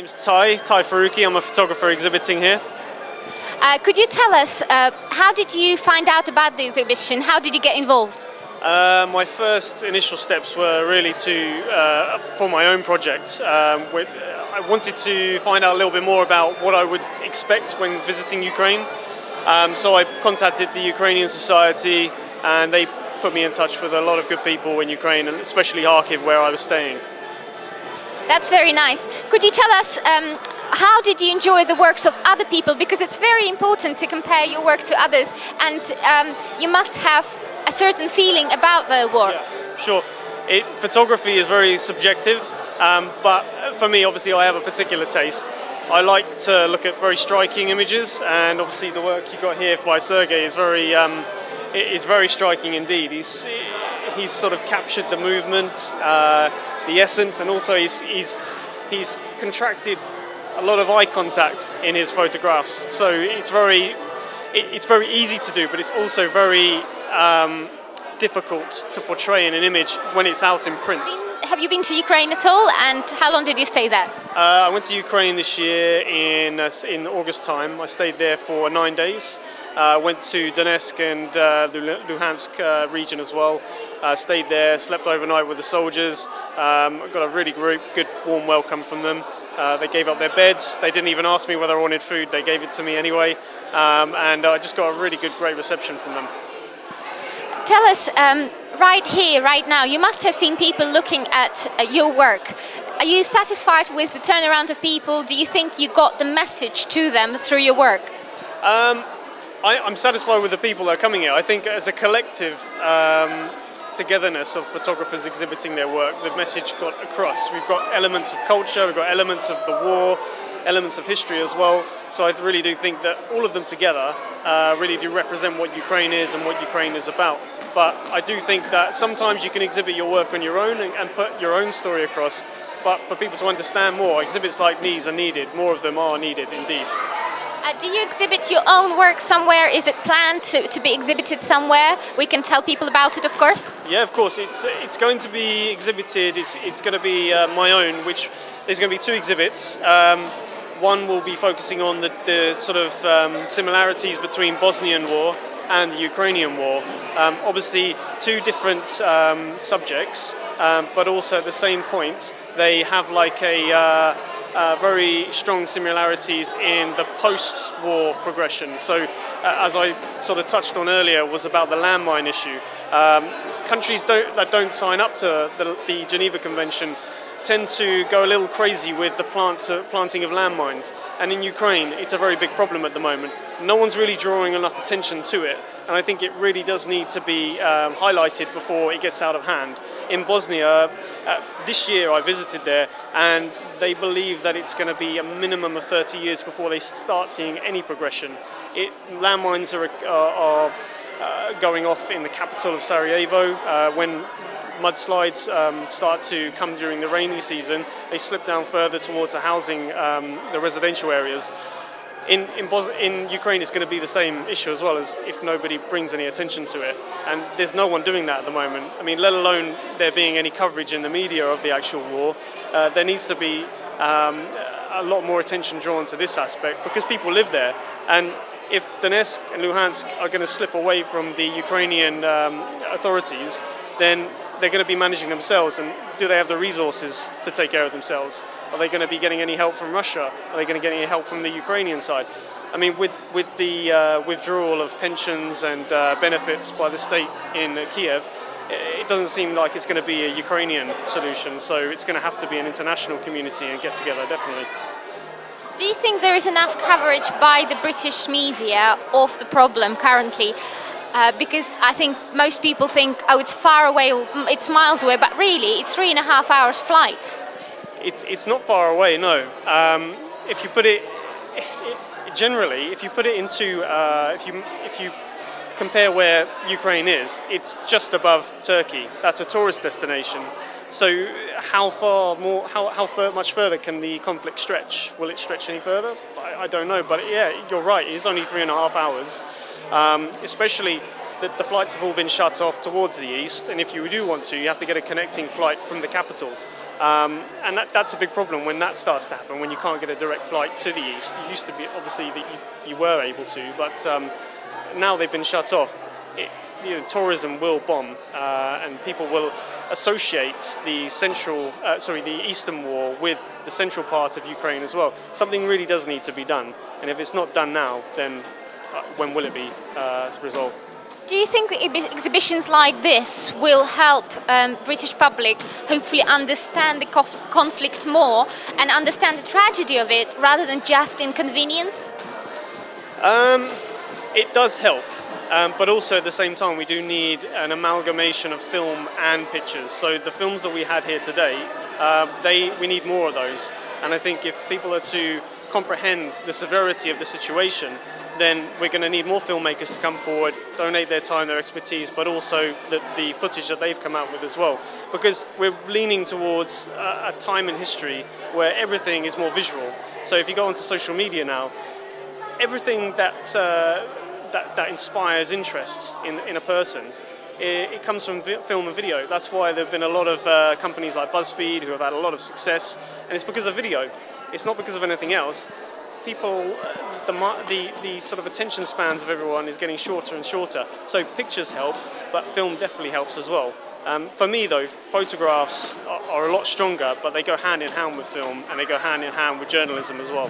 name's Ty Faruqi. I'm a photographer exhibiting here. Could you tell us, how did you find out about the exhibition? How did you get involved? My first initial steps were really for my own project. I wanted to find out a little bit more about what I would expect when visiting Ukraine. So I contacted the Ukrainian Society, and they put me in touch with a lot of good people in Ukraine, and especially Kharkiv, where I was staying. That's very nice. Could you tell us, how did you enjoy the works of other people? Because it's very important to compare your work to others, and you must have a certain feeling about their work. Yeah, sure. Photography is very subjective, but for me, obviously, I have a particular taste. I like to look at very striking images, and obviously the work you got here by Sergei is very striking indeed. He's sort of captured the movement, the essence, and also he's contracted a lot of eye contact in his photographs. So it's very easy to do, but it's also very difficult to portray in an image when it's out in print. Have you been to Ukraine at all, and how long did you stay there? I went to Ukraine this year in August time. I stayed there for 9 days. Went to Donetsk and the Luhansk region as well. Stayed there, slept overnight with the soldiers. Got a really good warm welcome from them. They gave up their beds. They didn't even ask me whether I wanted food. They gave it to me anyway. And I just got a really great reception from them. Tell us, right here, right now, you must have seen people looking at your work. Are you satisfied with the turnaround of people? Do you think you got the message to them through your work? I'm satisfied with the people that are coming here. I think as a collective togetherness of photographers exhibiting their work, the message got across. We've got elements of culture, we've got elements of the war, elements of history as well. So I really do think that all of them together really do represent what Ukraine is and what Ukraine is about. But I do think that sometimes you can exhibit your work on your own and put your own story across. But for people to understand more, exhibits like these are needed. More of them are needed, indeed. Do you exhibit your own work somewhere? Is it planned to be exhibited somewhere? We can tell people about it, of course. Yeah, of course. It's going to be exhibited. It's going to be my own, which there's going to be 2 exhibits. One will be focusing on the sort of similarities between Bosnian war and the Ukrainian war. Obviously, 2 different subjects, but also at the same point, they have like very strong similarities in the post-war progression. So, as I sort of touched on earlier, was about the landmine issue. Countries that don't sign up to the Geneva Convention tend to go a little crazy with the planting of landmines. And in Ukraine, it's a very big problem at the moment. No one's really drawing enough attention to it. And I think it really does need to be highlighted before it gets out of hand. In Bosnia, this year I visited there, and they believe that it's going to be a minimum of 30 years before they start seeing any progression. Landmines are going off in the capital of Sarajevo. When mudslides start to come during the rainy season, they slip down further towards the housing, the residential areas. In Ukraine, it's going to be the same issue as well, as if nobody brings any attention to it. And there's no one doing that at the moment. I mean, let alone there being any coverage in the media of the actual war. There needs to be a lot more attention drawn to this aspect, because people live there. And if Donetsk and Luhansk are going to slip away from the Ukrainian authorities, then they're going to be managing themselves, and do they have the resources to take care of themselves? Are they going to be getting any help from Russia? Are they going to get any help from the Ukrainian side? I mean, with the withdrawal of pensions and benefits by the state in Kiev, it doesn't seem like it's going to be a Ukrainian solution, so it's going to have to be an international community and get together, definitely. Do you think there is enough coverage by the British media of the problem currently? Because I think most people think, oh, it's far away, it's miles away, but really it's 3.5 hours flight. It's not far away, no. If you put it generally, if you put it into, if you compare where Ukraine is, it's just above Turkey. That's a tourist destination. So how much further can the conflict stretch? Will it stretch any further? I don't know, but yeah, you're right. It's only 3.5 hours. Especially that the flights have all been shut off towards the east, and if you do want to, you have to get a connecting flight from the capital. And that's a big problem when that starts to happen, when you can't get a direct flight to the east. It used to be, obviously, that you were able to, but now they've been shut off. Tourism will bomb, and people will associate the the eastern war with the central part of Ukraine as well. Something really does need to be done, and if it's not done now, then when will it be resolved? Do you think that exhibitions like this will help British public hopefully understand the conflict more and understand the tragedy of it rather than just inconvenience? It does help, but also at the same time we do need an amalgamation of film and pictures. So the films that we had here today, we need more of those. And I think if people are to comprehend the severity of the situation, then we're going to need more filmmakers to come forward, donate their time, their expertise, but also the footage that they've come out with as well. Because we're leaning towards a time in history where everything is more visual. So if you go onto social media now, everything that inspires interest in a person, it comes from film and video. That's why there have been a lot of companies like BuzzFeed who have had a lot of success, and it's because of video. It's not because of anything else. People, the sort of attention spans of everyone is getting shorter and shorter. So pictures help, but film definitely helps as well. For me though, photographs are a lot stronger, but they go hand in hand with film and they go hand in hand with journalism as well.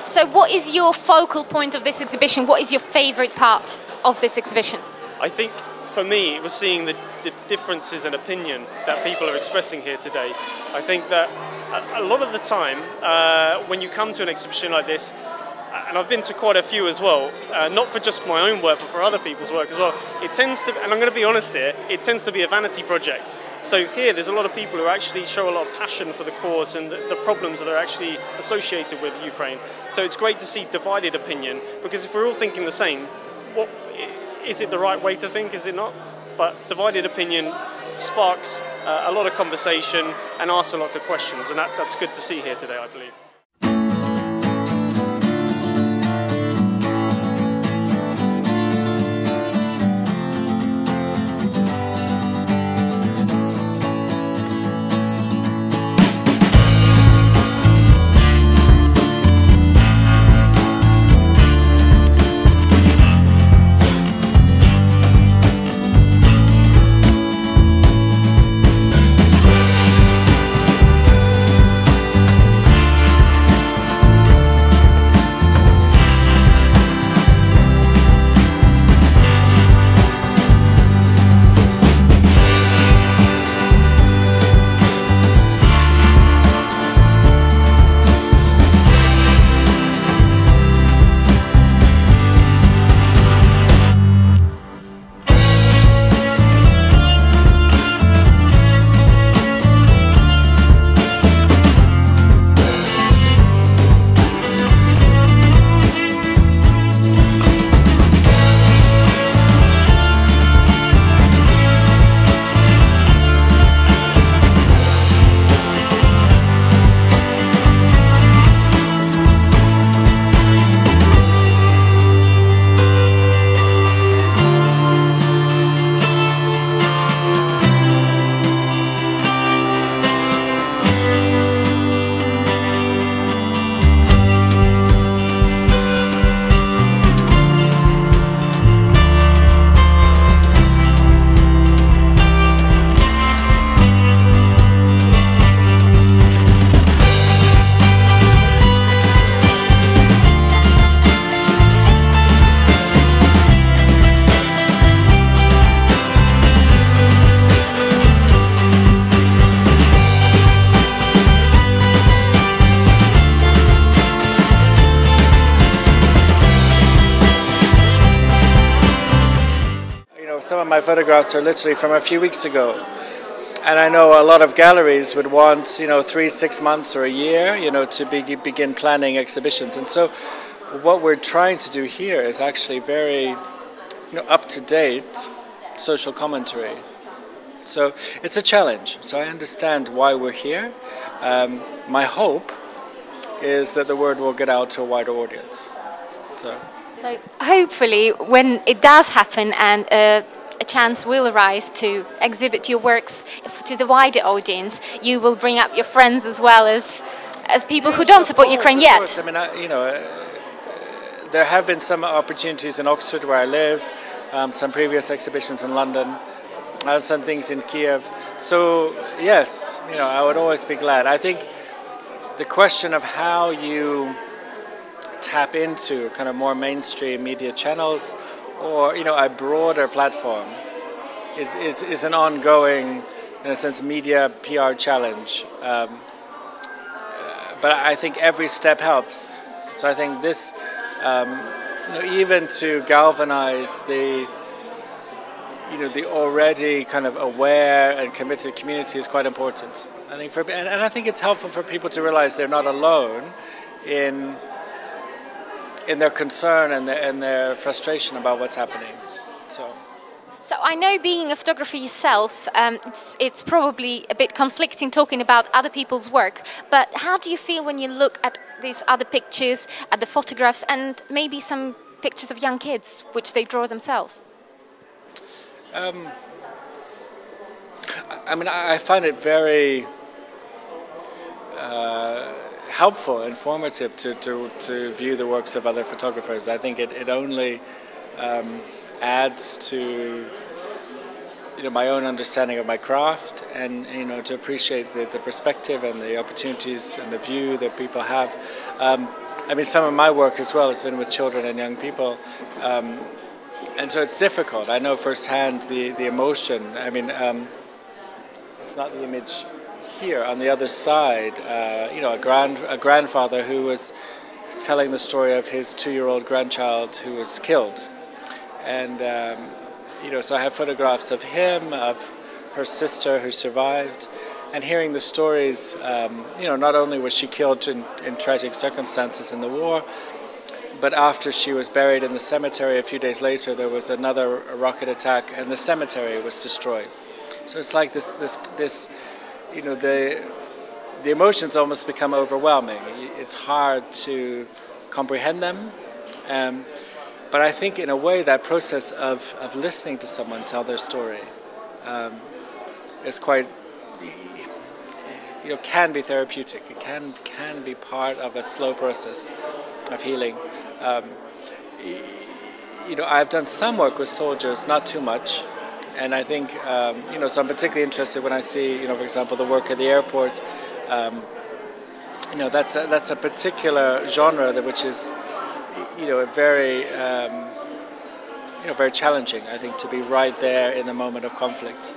So what is your focal point of this exhibition? What is your favourite part of this exhibition? I think for me it was seeing the differences in opinion that people are expressing here today. I think that a lot of the time, when you come to an exhibition like this, and I've been to quite a few as well, not for just my own work, but for other people's work as well, it tends to, and I'm going to be honest here, it tends to be a vanity project. So here, there's a lot of people who actually show a lot of passion for the cause and the problems that are actually associated with Ukraine. So it's great to see divided opinion, because if we're all thinking the same, is it the right way to think? Is it not? But divided opinion sparks a lot of conversation and asks a lot of questions, and that's good to see here today, I believe. Some of my photographs are literally from a few weeks ago. And I know a lot of galleries would want, 3-6 months or a year, to begin planning exhibitions. And so what we're trying to do here is actually very, up-to-date social commentary. So it's a challenge. So I understand why we're here. My hope is that the word will get out to a wider audience. So hopefully when it does happen and a chance will arise to exhibit your works to the wider audience, you will bring up your friends as well as people who don't support Ukraine yet. I mean, there have been some opportunities in Oxford where I live, some previous exhibitions in London, some things in Kiev. So yes, I would always be glad. I think the question of how you tap into kind of more mainstream media channels or a broader platform is an ongoing, in a sense, media PR challenge. But I think every step helps. So I think this, even to galvanize the already kind of aware and committed community is quite important. I think and I think it's helpful for people to realize they're not alone in their concern and their frustration about what's happening. So I know, being a photographer yourself, it's probably a bit conflicting talking about other people's work, but how do you feel when you look at these other pictures, at the photographs, and maybe some pictures of young kids which they draw themselves? I mean, I find it very helpful, informative to view the works of other photographers. I think it only adds to my own understanding of my craft, and to appreciate the perspective and the opportunities and the view that people have. I mean, some of my work as well has been with children and young people, and so it's difficult. I know firsthand the emotion. I mean, it's not the image here. On the other side, a grandfather who was telling the story of his 2-year-old grandchild who was killed. And, so I have photographs of him, of her sister who survived, and hearing the stories, not only was she killed in tragic circumstances in the war, but after she was buried in the cemetery a few days later, there was another rocket attack and the cemetery was destroyed. So it's like this the emotions almost become overwhelming. It's hard to comprehend them. But I think in a way that process of listening to someone tell their story is quite, can be therapeutic. It can be part of a slow process of healing. I've done some work with soldiers, not too much. And I think, so I'm particularly interested when I see, for example, the work at the airport. That's a particular genre which is, very, very challenging. I think to be right there in the moment of conflict.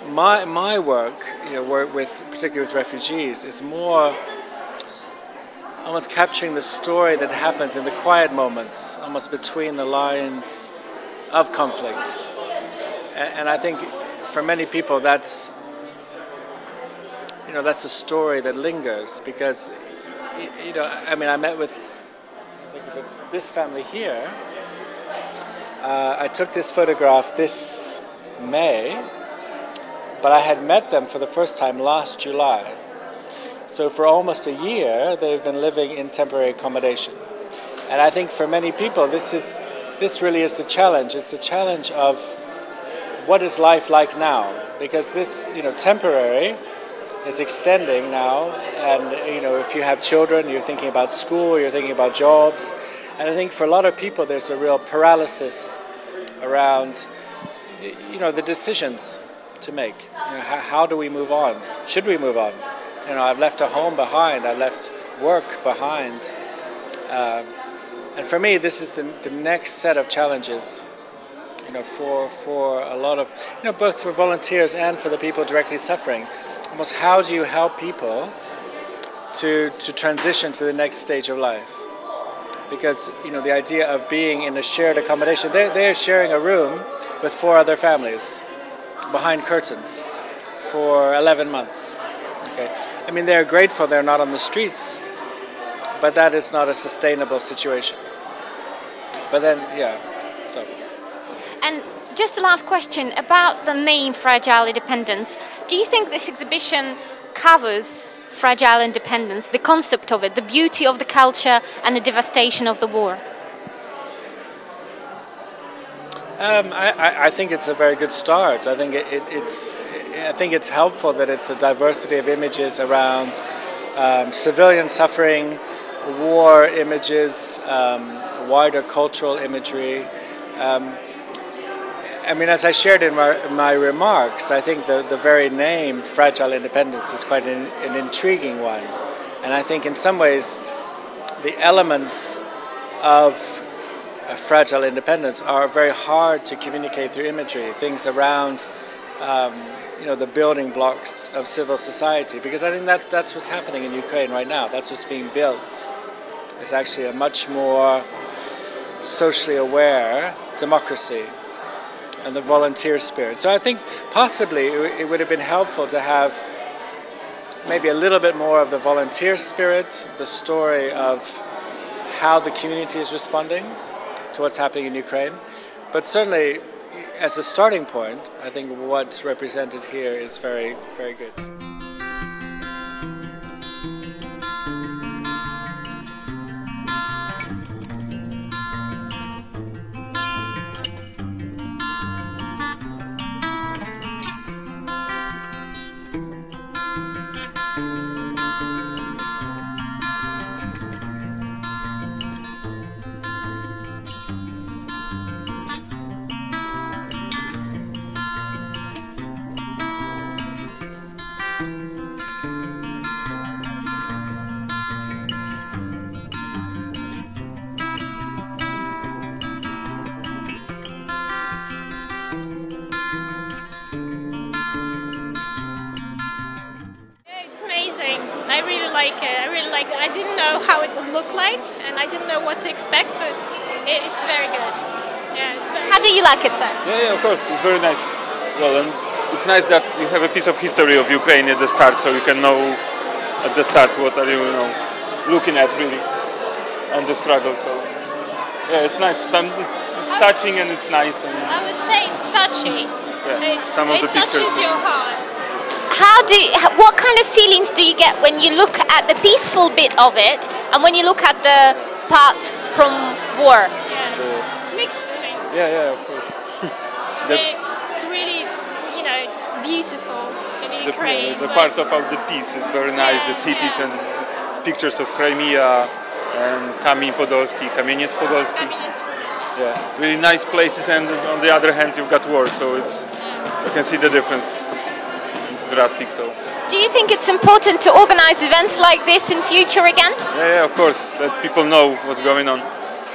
My work, particularly with refugees, is more almost capturing the story that happens in the quiet moments, almost between the lines of conflict. And I think for many people that's a story that lingers, because I met with this family here. I took this photograph this May, but I had met them for the first time last July. So for almost a year they've been living in temporary accommodation. And I think for many people this really is the challenge. It's the challenge of what is life like now, because this temporary is extending now, and if you have children, you're thinking about school, you're thinking about jobs, and I think for a lot of people there's a real paralysis around the decisions to make. How do we move on? Should we move on? I've left a home behind, I've left work behind, and for me this is the next set of challenges for a lot of both for volunteers and for the people directly suffering. Almost, how do you help people to transition to the next stage of life? Because the idea of being in a shared accommodation, they're sharing a room with 4 other families behind curtains for 11 months. Okay, I mean, they're grateful they're not on the streets, but that is not a sustainable situation. But then, so. And just the last question about the name Fragile Independence. Do you think this exhibition covers fragile independence, the concept of it, the beauty of the culture and the devastation of the war? I think it's a very good start. I think it's helpful that it's a diversity of images around civilian suffering, war images, wider cultural imagery. I mean, as I shared in my remarks, I think the very name Fragile Independence is quite an intriguing one. And I think in some ways the elements of a fragile independence are very hard to communicate through imagery, things around the building blocks of civil society, because I think that's what's happening in Ukraine right now. That's what's being built. It's actually a much more socially aware democracy and the volunteer spirit. So I think possibly it would have been helpful to have maybe a little bit more of the volunteer spirit, the story of how the community is responding to what's happening in Ukraine. But certainly, as a starting point, I think what's represented here is very, very good. I really like it. I didn't know how it would look like, and I didn't know what to expect, but it's very good. Yeah, it's very. How do you like it, sir? Yeah, of course, it's very nice. Well, and it's nice that you have a piece of history of Ukraine at the start, so you can know at the start what are you looking at really, and the struggle. So yeah, it's nice. It's touching and it's nice. And I would say it's touchy. Yeah, it touches your heart. What kind of feelings do you get when you look at the peaceful bit of it and when you look at the part from war? Yeah, mixed feelings. Yeah, of course. It's really, it's beautiful in Ukraine. The part about the peace is very nice. The cities and pictures of Crimea and Kamieniec Podolski. Yeah, really nice places, and on the other hand, you've got war, so you can see the difference. Drastic. So do you think it's important to organize events like this in future again? Yeah, of course, that people know what's going on,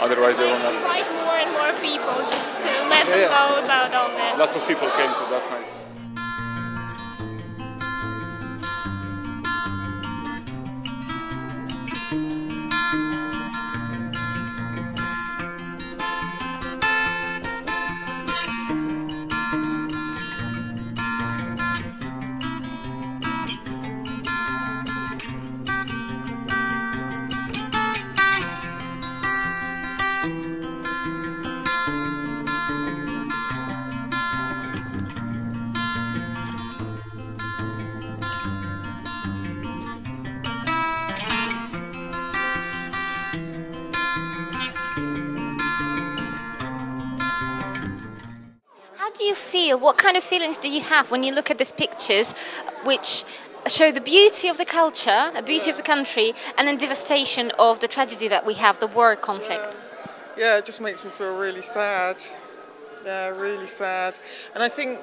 otherwise they will not. Invite more and more people just to let them know about all this. Lots of people came, so that's nice. How do you feel? What kind of feelings do you have when you look at these pictures, which show the beauty of the culture, the beauty of the country, and then devastation of the tragedy that we have, the war conflict? Yeah, it just makes me feel really sad. Yeah, really sad. And I think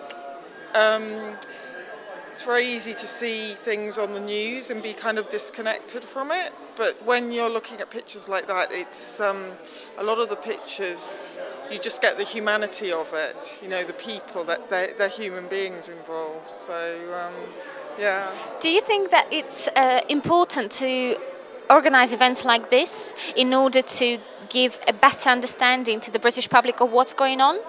it's very easy to see things on the news and be kind of disconnected from it. But when you're looking at pictures like that, it's a lot of the pictures, you just get the humanity of it, the people, that they're human beings involved. So, yeah. Do you think that it's important to organise events like this in order to give a better understanding to the British public of what's going on?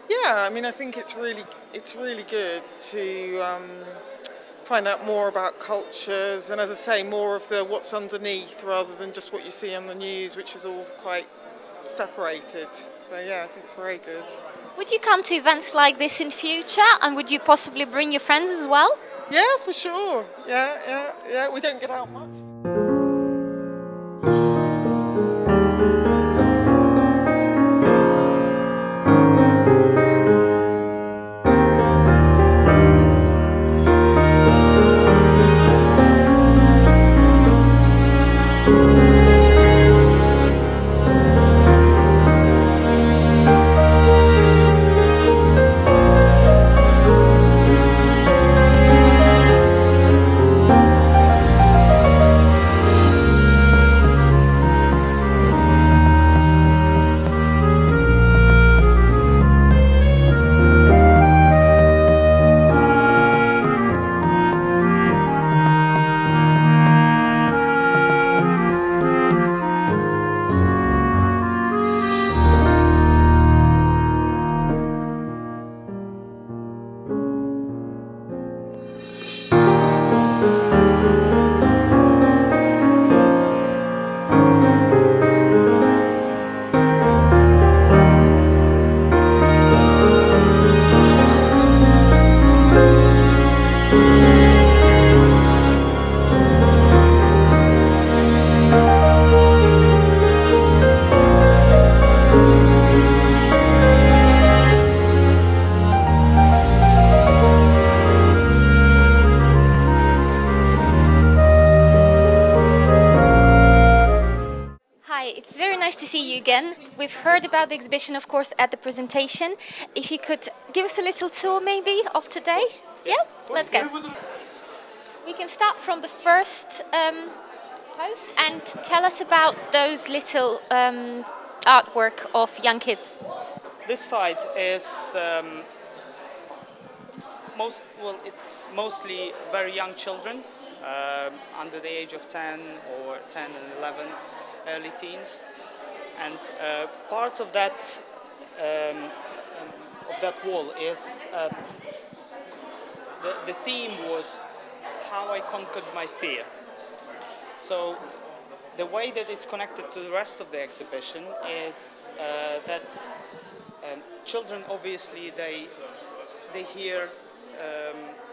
Yeah, I mean, I think it's really good to find out more about cultures, and as I say, more of the what's underneath rather than just what you see on the news, which is all quite separated. So yeah, I think it's very good. Would you come to events like this in future, and would you possibly bring your friends as well? Yeah, for sure. Yeah. We don't get out much. nice to see you again. We've heard about the exhibition, of course, at the presentation. If you could give us a little tour, maybe, of today? Yes. Yeah? Let's go. We can start from the first post and tell us about those little artwork of young kids. This site is it's mostly very young children, under the age of 10 or 10 and 11, early teens, and part of that wall is the theme was how I conquered my fear. So the way that it's connected to the rest of the exhibition is that children obviously they hear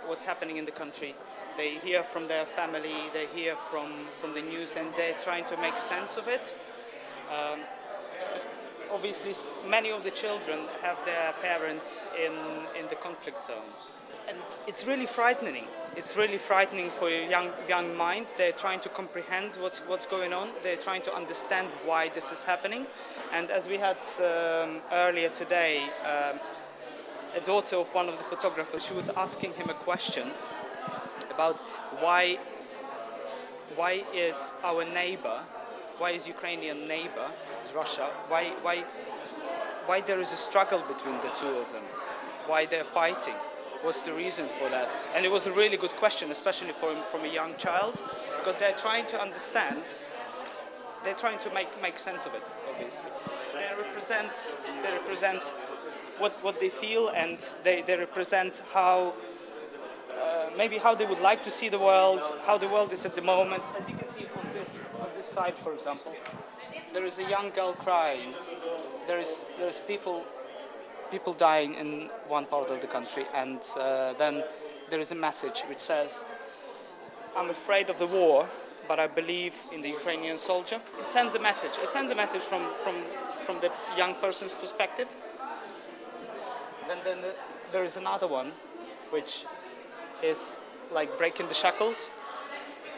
what's happening in the country. They hear from their family, they hear from the news, and they're trying to make sense of it. Obviously, many of the children have their parents in the conflict zone. And it's really frightening. It's really frightening for a young mind. They're trying to comprehend what's going on. They're trying to understand why this is happening. And as we had earlier today, a daughter of one of the photographers, she was asking him a question about why is our neighbor, why is Ukrainian neighbor, Russia, why there is a struggle between the two of them, why they're fighting, what's the reason for that? And it was a really good question, especially from a young child, because they're trying to understand, they're trying to make sense of it, obviously. They represent what they feel, and they represent how maybe how they would like to see the world, how the world is at the moment. As you can see on this side, for example, there is a young girl crying. There's people dying in one part of the country, and then there is a message which says, "I'm afraid of the war, but I believe in the Ukrainian soldier." It sends a message. It sends a message from the young person's perspective. Then there is another one, which is like breaking the shackles.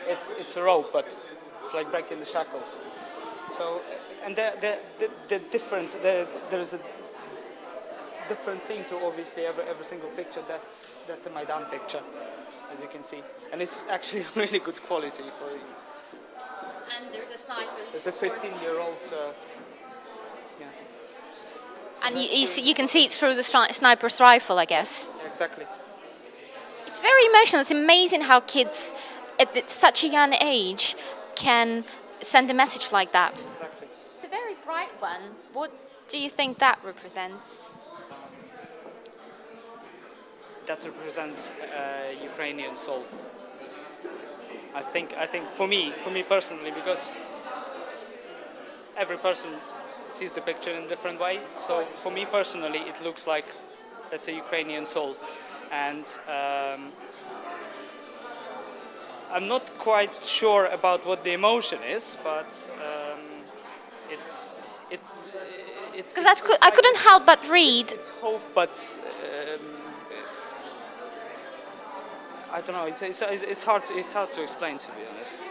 It's a rope, but it's like breaking the shackles. So, and there is a different thing to obviously every single picture. That's a Maidan picture, as you can see, and it's actually really good quality for you. And there's a sniper. There's a 15-year-old. Yeah. And you can see it through the sniper's rifle, I guess. Exactly. It's very emotional. It's amazing how kids at such a young age can send a message like that. Exactly. The very bright one, what do you think that represents? That represents Ukrainian soul. I think for me personally, because every person sees the picture in a different way. So for me personally, it looks like that's a Ukrainian soul, and I'm not quite sure about what the emotion is, but it's because I couldn't help but read. It's hope, but I don't know. It's hard to explain, to be honest.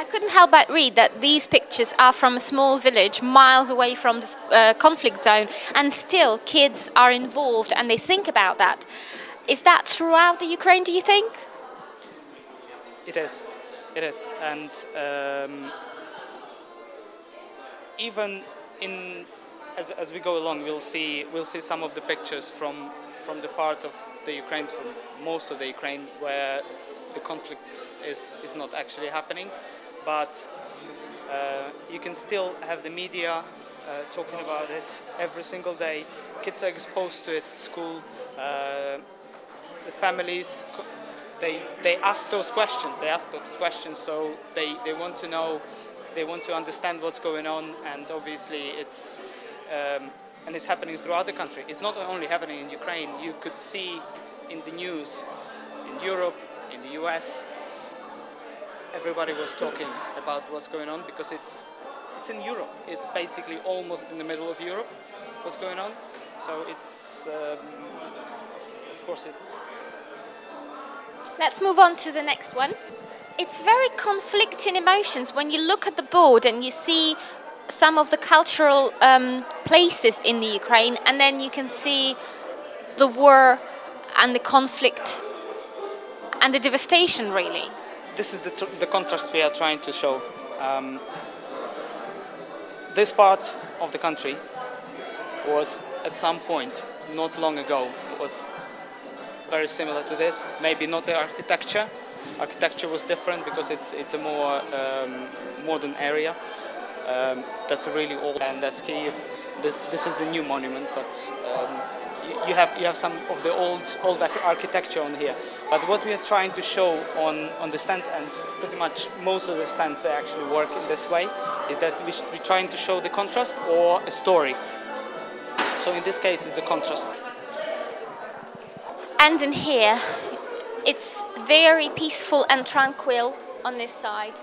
I couldn't help but read that these pictures are from a small village miles away from the conflict zone, and still kids are involved and they think about that. Is that throughout the Ukraine, do you think? It is, and even as we go along, we'll see some of the pictures from the part of the Ukraine, from most of the Ukraine, where the conflict is not actually happening, but you can still have the media talking about it every single day. Kids are exposed to it at school. The families, they ask those questions. So they want to know, they want to understand what's going on, and obviously it's happening throughout the country. It's not only happening in Ukraine. You could see in the news, in Europe, in the US, everybody was talking about what's going on, because it's in Europe. It's basically almost in the middle of Europe, what's going on. So it's, of course it's... Let's move on to the next one. It's very conflicting emotions when you look at the board and you see some of the cultural places in the Ukraine, and then you can see the war and the conflict and the devastation, really. This is the contrast we are trying to show. This part of the country was at some point, not long ago, was very similar to this. Maybe not the architecture. Architecture was different because it's a more modern area. That's really old, and that's Kyiv. This is the new monument, but you have some of the old architecture on here. But what we are trying to show on the stands, and pretty much most of the stands they actually work in this way, is that we're trying to show the contrast or a story. So in this case, it's a contrast. And in here, it's very peaceful and tranquil on this side.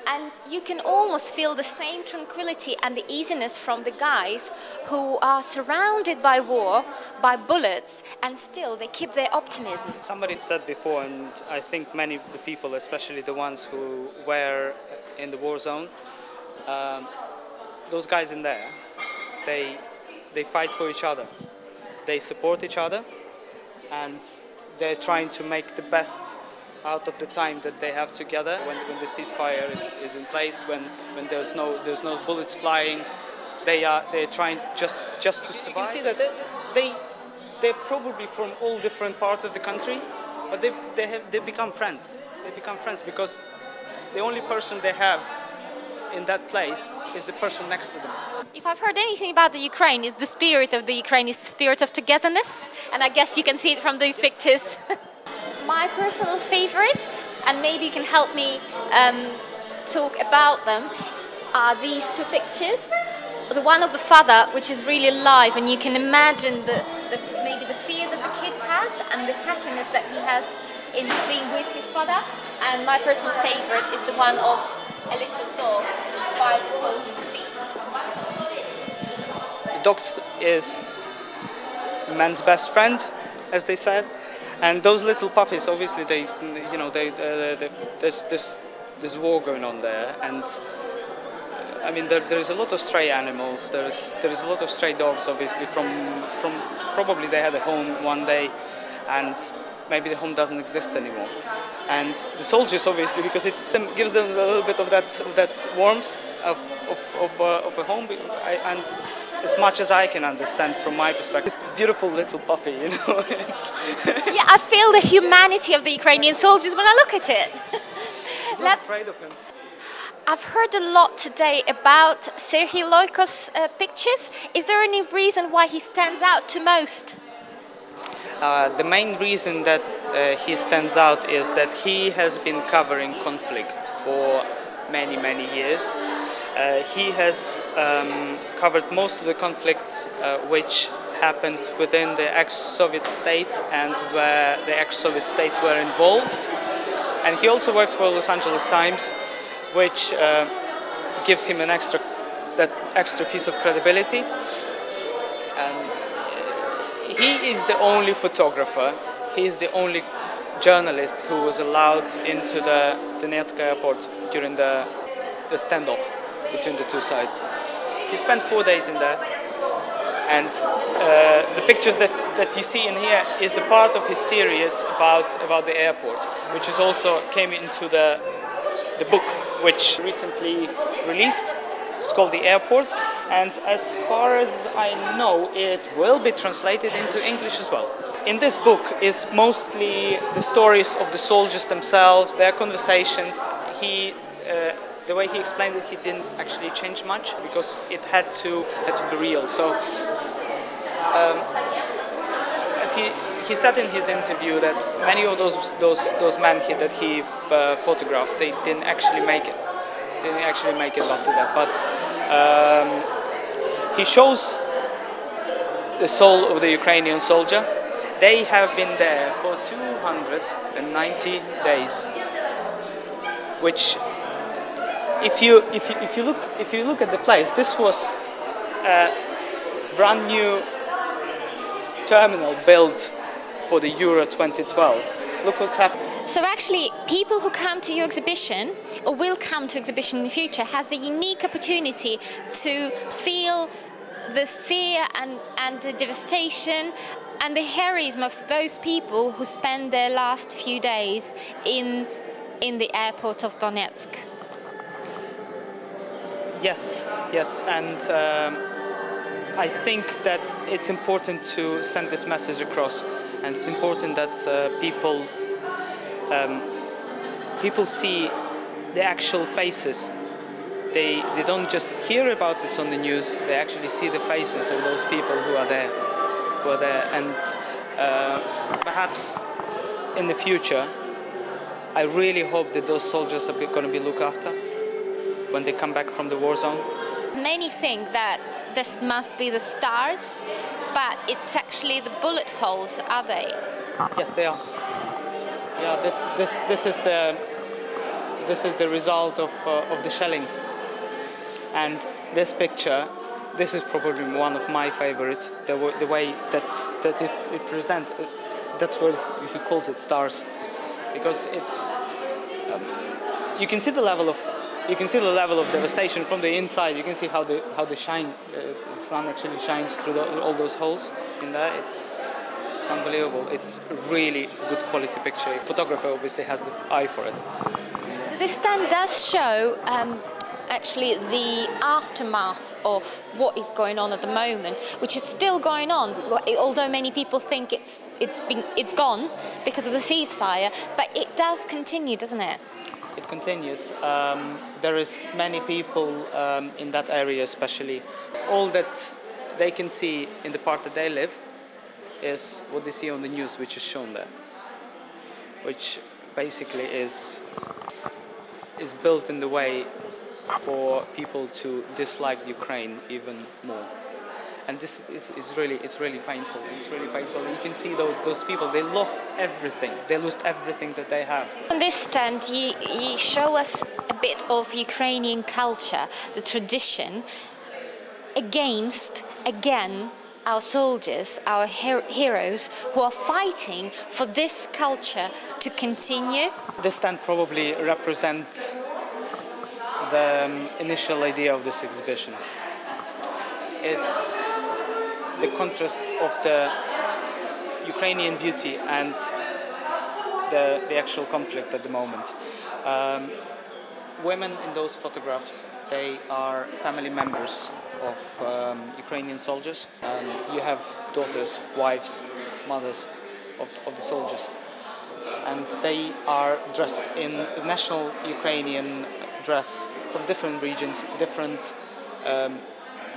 And you can almost feel the same tranquility and the easiness from the guys who are surrounded by war, by bullets, and still they keep their optimism. Somebody said before, and I think many of the people, especially the ones who were in the war zone, those guys in there, they fight for each other. They support each other, and they're trying to make the best out of the time that they have together. When the ceasefire is in place, when there's no bullets flying, they're trying just to survive. You can see that they're probably from all different parts of the country, but they become friends. They become friends because the only person they have in that place is the person next to them. If I've heard anything about the Ukraine, is the spirit of the Ukraine is the spirit of togetherness, and I guess you can see it from these pictures. My personal favorites, and maybe you can help me talk about them, are these two pictures. The one of the father, which is really alive, and you can imagine maybe the fear that the kid has and the happiness that he has in being with his father. And my personal favorite is the one of a little dog by the soldier's feet. Dogs is man's best friend, as they said. And those little puppies, obviously, there's war going on there, and I mean, there's a lot of stray animals. There's a lot of stray dogs, obviously, from probably they had a home one day, and maybe the home doesn't exist anymore. And the soldiers, obviously, because it gives them a little bit of that warmth of a home, and as much as I can understand from my perspective. This beautiful little puppy, you know. Yeah, I feel the humanity of the Ukrainian soldiers when I look at it. I'm not afraid of him. I've heard a lot today about Sergei Loiko's pictures. Is there any reason why he stands out to most? The main reason that he stands out is that he has been covering conflict for many years. He has covered most of the conflicts which happened within the ex-Soviet states and where the ex-Soviet states were involved. And he also works for Los Angeles Times, which gives him that extra piece of credibility. He is the only photographer, he is the only journalist who was allowed into the Donetsk airport during the standoff between the two sides. He spent 4 days in there, and the pictures that you see in here is the part of his series about the airport, which is also came into the book, which recently released. It's called The Airport, and as far as I know, it will be translated into English as well. In this book is mostly the stories of the soldiers themselves, their conversations. The way he explained it, he didn't actually change much because it had to be real. So, as he said in his interview that many of those men that he photographed, they didn't actually make it. Didn't actually make it after that. But he shows the soul of the Ukrainian soldier. They have been there for 290 days, which. If you look at the place, this was a brand new terminal built for the Euro 2012. Look what's happened. So actually, people who come to your exhibition, or will come to exhibition in the future, has a unique opportunity to feel the fear and the devastation and the heroism of those people who spend their last few days in the airport of Donetsk. Yes, and I think that it's important to send this message across, and it's important that people see the actual faces. They don't just hear about this on the news, they actually see the faces of those people who are there. And perhaps in the future, I really hope that those soldiers are going to be looked after when they come back from the war zone. Many think that this must be the stars, but it's actually the bullet holes, are they? Yes, they are. Yeah, this is the result of the shelling. And this picture, this is probably one of my favorites. The way that it presents, that's what he calls it, stars, because it's you can see the level of devastation from the inside. You can see how the sun actually shines through all those holes in there. It's unbelievable. It's a really good quality picture. The photographer obviously has the eye for it. So this stand does show actually the aftermath of what is going on at the moment, which is still going on, although many people think it's gone because of the ceasefire, but it does continue, doesn't it? It continues. There is many people in that area especially. All that they can see in the part that they live is what they see on the news, which is shown there, which basically is built in the way for people to dislike Ukraine even more. And this is really painful. It's really painful. You can see those people, they lost everything. They lost everything that they have. On this stand, you show us a bit of Ukrainian culture, the tradition, against, again, our soldiers, our heroes, who are fighting for this culture to continue. This stand probably represents the initial idea of this exhibition. Is the contrast of the Ukrainian beauty and the actual conflict at the moment. Women in those photographs, they are family members of Ukrainian soldiers. You have daughters, wives, mothers of the soldiers. And they are dressed in national Ukrainian dress from different regions, different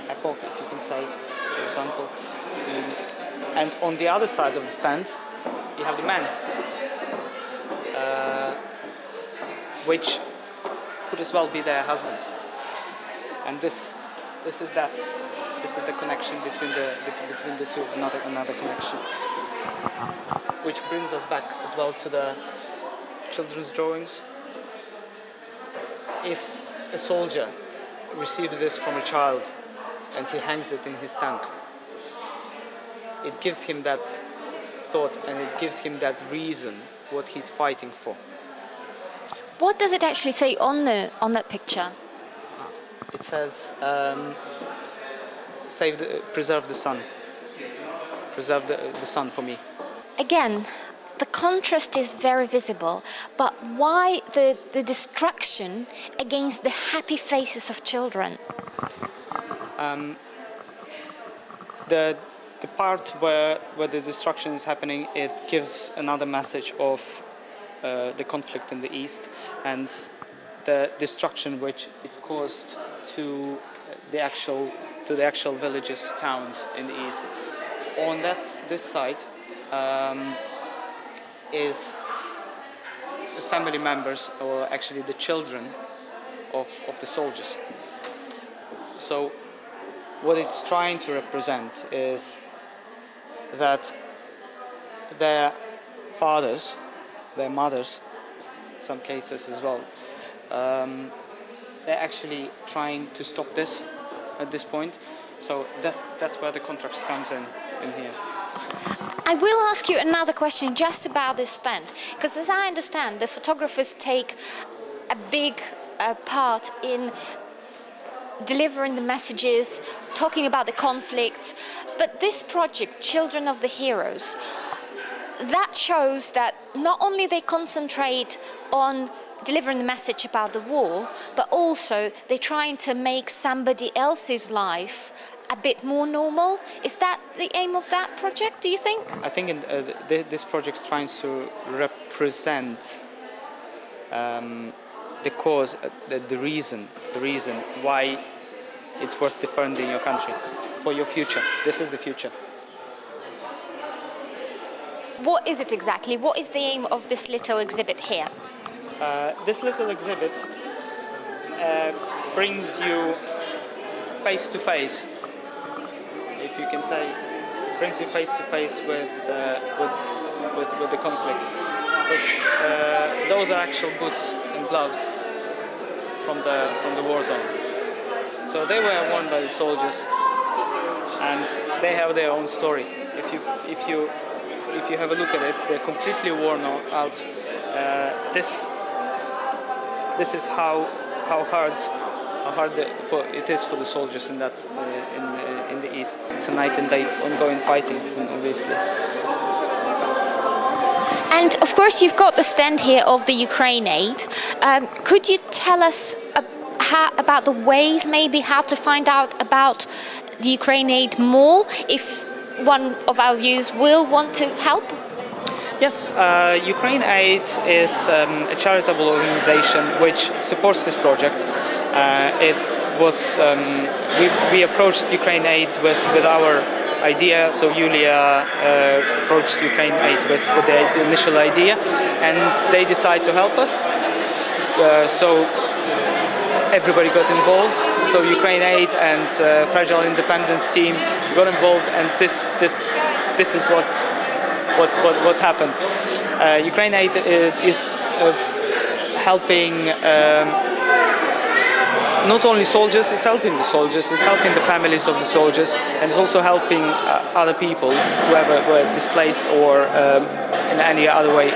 epoch, if you can say, for example. And on the other side of the stand, you have the men, which could as well be their husbands. And this is the connection between the two, another connection, which brings us back as well to the children's drawings. If a soldier receives this from a child and he hangs it in his tank, it gives him that thought and it gives him that reason what he's fighting for. What does it actually say on that picture? It says, preserve the sun. Preserve the sun for me. Again, the contrast is very visible, but why the destruction against the happy faces of children? The part where the destruction is happening, it gives another message of the conflict in the east and the destruction which it caused to the actual villages, towns in the east. On this side is the family members, or actually the children of the soldiers. So what it's trying to represent is that their fathers, their mothers, in some cases as well, they're actually trying to stop this at this point. So that's where the contrast comes in here. I will ask you another question just about this stand, because as I understand, the photographers take a big part in delivering the messages, talking about the conflicts, but this project, Children of the Heroes, that shows that not only they concentrate on delivering the message about the war, but also they're trying to make somebody else's life a bit more normal. Is that the aim of that project, do you think? I think this project is trying to represent the cause, the reason why it's worth defending your country, for your future. This is the future. What is it exactly? What is the aim of this little exhibit here? This little exhibit brings you face to face, if you can say, brings you face to face with the conflict. Because those are actual boots and gloves from the war zone. So they were worn by the soldiers, and they have their own story. If you have a look at it, they're completely worn out. This is how hard it is for the soldiers, and that's in the east. It's a night and day ongoing fighting, obviously. And of course, you've got the stand here of the Ukraine aid. Could you tell us about the ways, maybe how to find out about the Ukraine aid more, if one of our viewers will want to help? Yes, Ukraine Aid is a charitable organization which supports this project. It was we approached Ukraine Aid with our idea. So Yulia approached Ukraine Aid with the initial idea, and they decided to help us. So everybody got involved. So Ukraine Aid and Fragile Independence team got involved, and this is what happened. Ukraine Aid is helping not only soldiers, it's helping the soldiers, it's helping the families of the soldiers, and it's also helping other people who were displaced or in any other way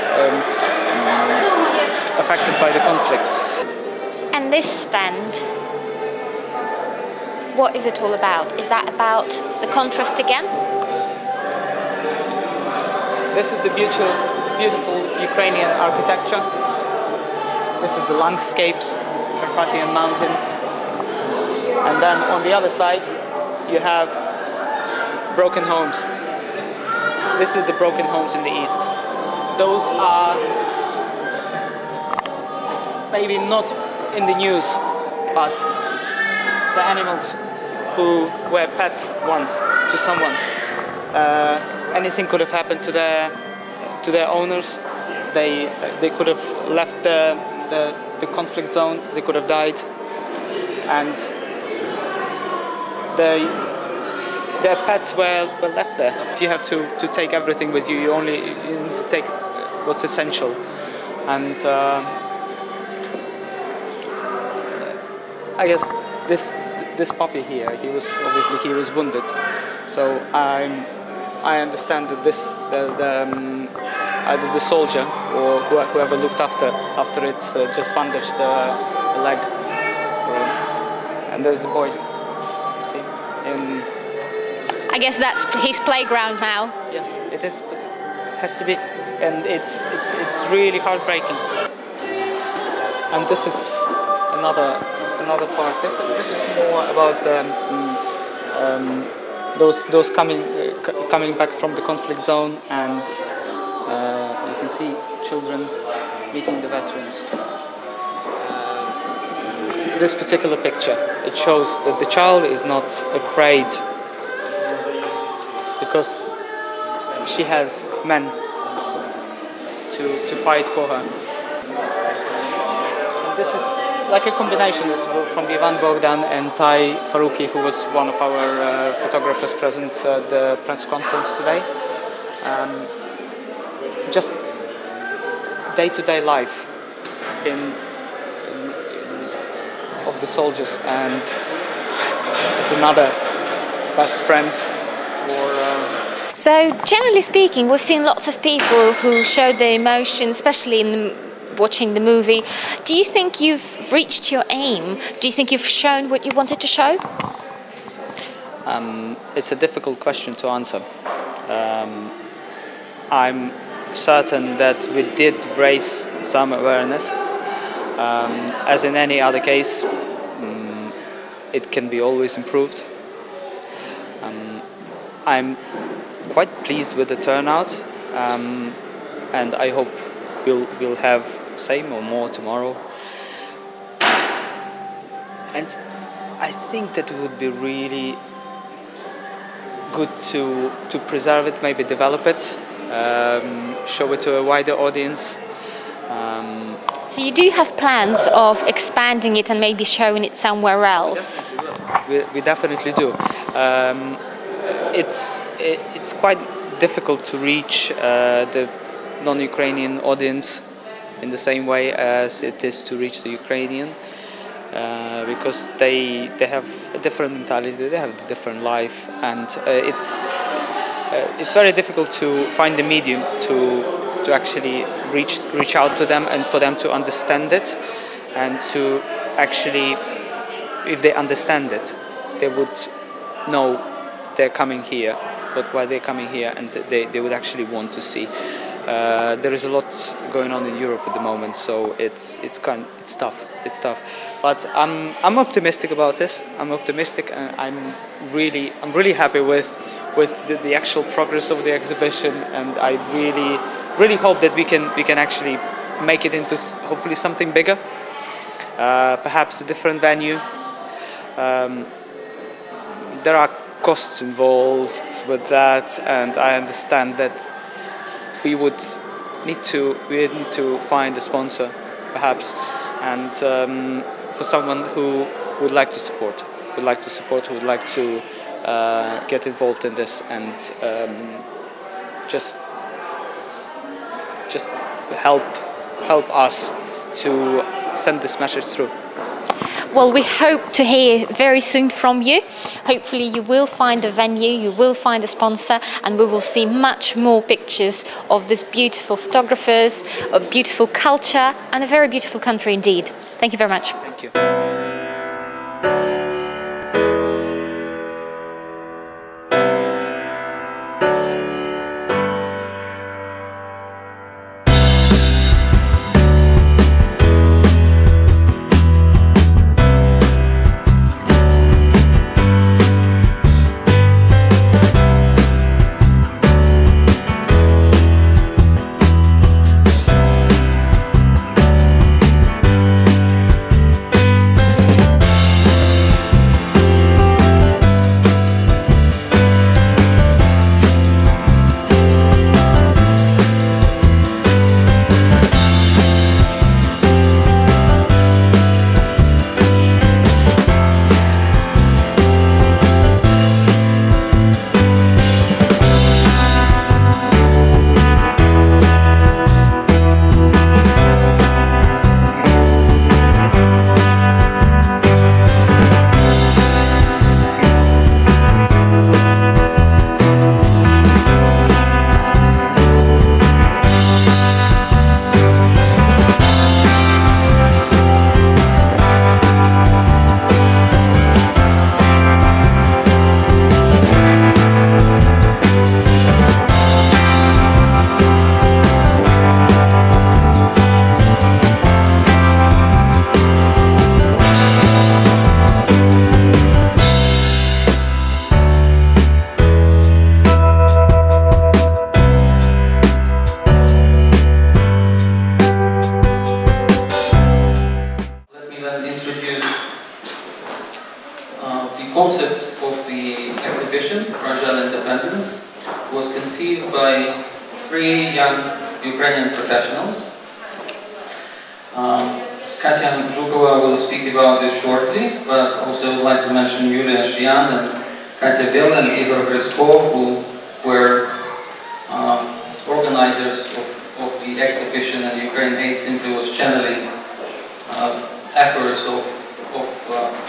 affected by the conflict. And this stand, what is it all about? Is that about the contrast again? This is the beautiful Ukrainian architecture. This is the landscapes, the Carpathian mountains. And then on the other side, you have broken homes. This is the broken homes in the east. Those are maybe not in the news, but the animals who were pets once to someone. Anything could have happened to their owners. They could have left the conflict zone. They could have died, and their pets were left there. If you have to take everything with you, you need to take what's essential. And I guess this puppy here, he was wounded. So I understand that either the soldier or whoever looked after it just bandaged the leg. And there's a boy, you see. I guess that's his playground now. Yes, it is. Has to be, and it's really heartbreaking. And this is another part. This is more about those coming back from the conflict zone, and you can see children meeting the veterans. This particular picture, it shows that the child is not afraid because she has men to fight for her. And this is like a combination from Ivan Bogdan and Tai Faruqi, who was one of our photographers present at the press conference today. Just day-to-day life of the soldiers, and as another best friend So, generally speaking, we've seen lots of people who showed their emotion, especially in watching the movie. Do you think you've reached your aim? Do you think you've shown what you wanted to show? It's a difficult question to answer. I'm certain that we did raise some awareness. As in any other case, it can be always improved. I'm quite pleased with the turnout, and I hope we'll have same or more tomorrow. And I think that it would be really good to preserve it, maybe develop it, show it to a wider audience. So you do have plans of expanding it and maybe showing it somewhere else? We definitely do. It's quite difficult to reach the non-Ukrainian audience in the same way as it is to reach the Ukrainian, because they have a different mentality, they have a different life, and it's very difficult to find the medium to actually reach out to them and for them to understand it, and to actually, if they understand it, they would know they're coming here, but why they're coming here, and they would actually want to see. There is a lot going on in Europe at the moment, so it's tough. It's tough, but I'm optimistic about this. I'm optimistic, and I'm really happy with the actual progress of the exhibition, and I really hope that we can actually make it into hopefully something bigger, perhaps a different venue. There are costs involved with that, and I understand that we would need to find a sponsor, perhaps, and for someone who would like to support, who would like to get involved in this, and just help us to send this message through. Well, we hope to hear very soon from you. Hopefully you will find a venue, you will find a sponsor, and we will see much more pictures of these beautiful photographers, a beautiful culture, and a very beautiful country indeed. Thank you very much. Thank you. Ukrainian professionals. Katya will speak about it shortly, but also I would like to mention Yulia Shian and Katya Bell and Igor Krysko, who were organizers of the exhibition, and Ukraine Aid simply was channeling efforts of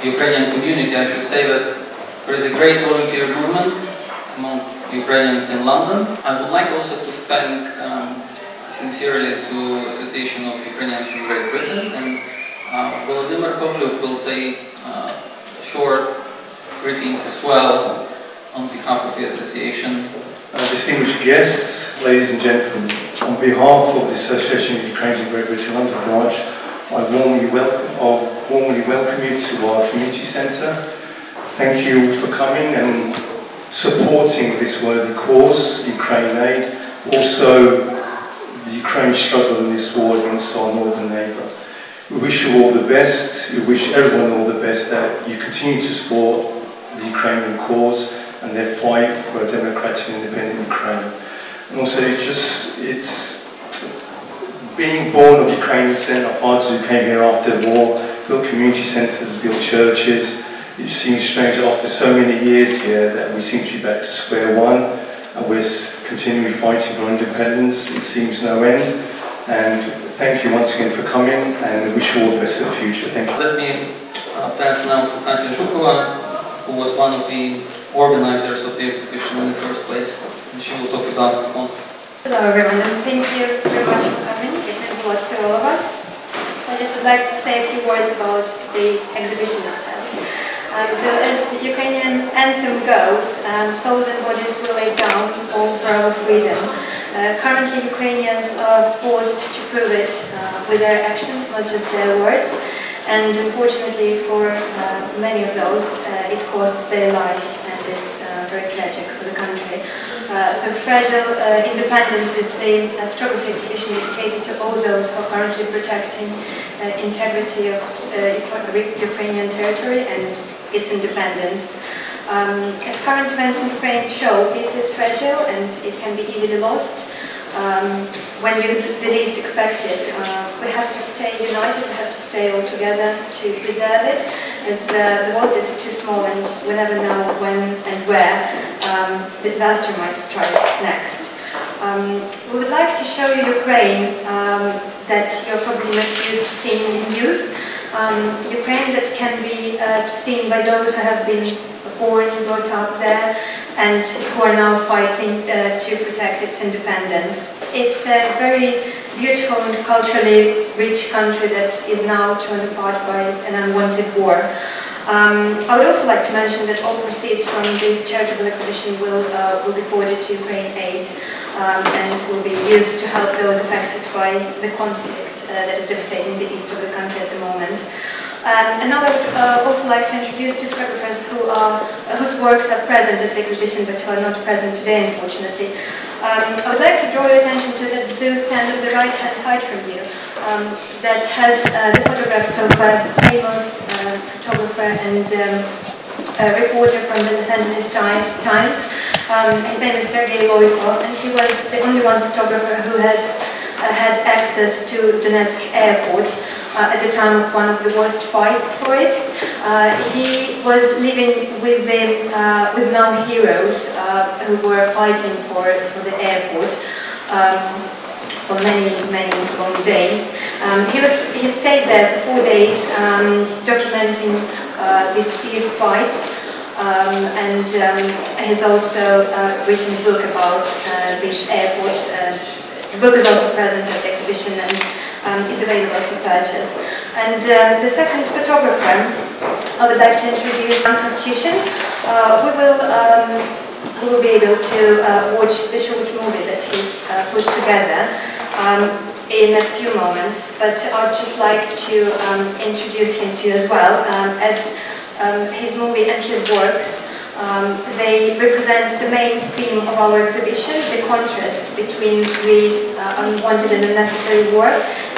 the Ukrainian community. I should say that there is a great volunteer movement among Ukrainians in London. I would like also to thank sincerely to Association of Ukrainians in Great Britain, and Volodymyr Pavlyuk will say short greetings as well on behalf of the association. Distinguished guests, ladies and gentlemen, on behalf of the Association of Ukrainians in Great Britain London branch, I warmly welcome you to our community centre. Thank you for coming and supporting this worthy cause, Ukraine Aid, also the Ukraine struggle in this war against our northern neighbour. We wish you all the best, we wish everyone all the best, that you continue to support the Ukrainian cause and their fight for a democratic and independent Ukraine. And also it's being born of Ukrainian descent, our fathers who came here after the war, built community centres, built churches. It seems strange after so many years here that we seem to be back to square one, and we're continually fighting for independence. It seems no end. And thank you once again for coming, and wish you all the best for the future. Thank you. Let me pass now to Katya Zhukova, who was one of the organizers of the exhibition in the first place, and she will talk about the concept. Hello everyone, and thank you very much for coming. It means a lot to all of us. So I just would like to say a few words about the exhibition itself. So as Ukrainian anthem goes, souls and bodies were laid down all for our freedom. Currently Ukrainians are forced to prove it with their actions, not just their words. And unfortunately for many of those, it costs their lives, and it's very tragic for the country. So Fragile Independence is the photography exhibition dedicated to all those who are currently protecting integrity of Ukrainian territory and its independence. As current events in Ukraine show, peace is fragile and it can be easily lost when you the least expect it. We have to stay united, we have to stay all together to preserve it, as the world is too small and we never know when and where the disaster might strike next. We would like to show you Ukraine that you're probably not used to seeing in the news. Ukraine that can be seen by those who have been born and brought up there and who are now fighting to protect its independence. It's a very beautiful and culturally rich country that is now torn apart by an unwanted war. I would also like to mention that all proceeds from this charitable exhibition will be forwarded to Ukraine Aid and will be used to help those affected by the conflict that is devastating the east of the country at the moment. And now I would also like to introduce two photographers whose works are present at the exhibition but who are not present today, unfortunately. I would like to draw your attention to the blue stand on the right-hand side from you that has the photographs of a famous photographer and reporter from the Los Angeles Times. His name is Sergei Loiko, and he was the only one photographer who has had access to Donetsk airport at the time of one of the worst fights for it. He was living with known heroes who were fighting for the airport for many long days. He stayed there for 4 days, documenting these fierce fights. And he's also written a book about this airport. The book is also present at the exhibition and is available for purchase. And the second photographer I would like to introduce, Ivan Kravchyshyn. We will be able to watch the short movie that he's put together in a few moments, but I'd just like to introduce him to you as well, as his movie and his works. They represent the main theme of our exhibition, the contrast between the unwanted and unnecessary war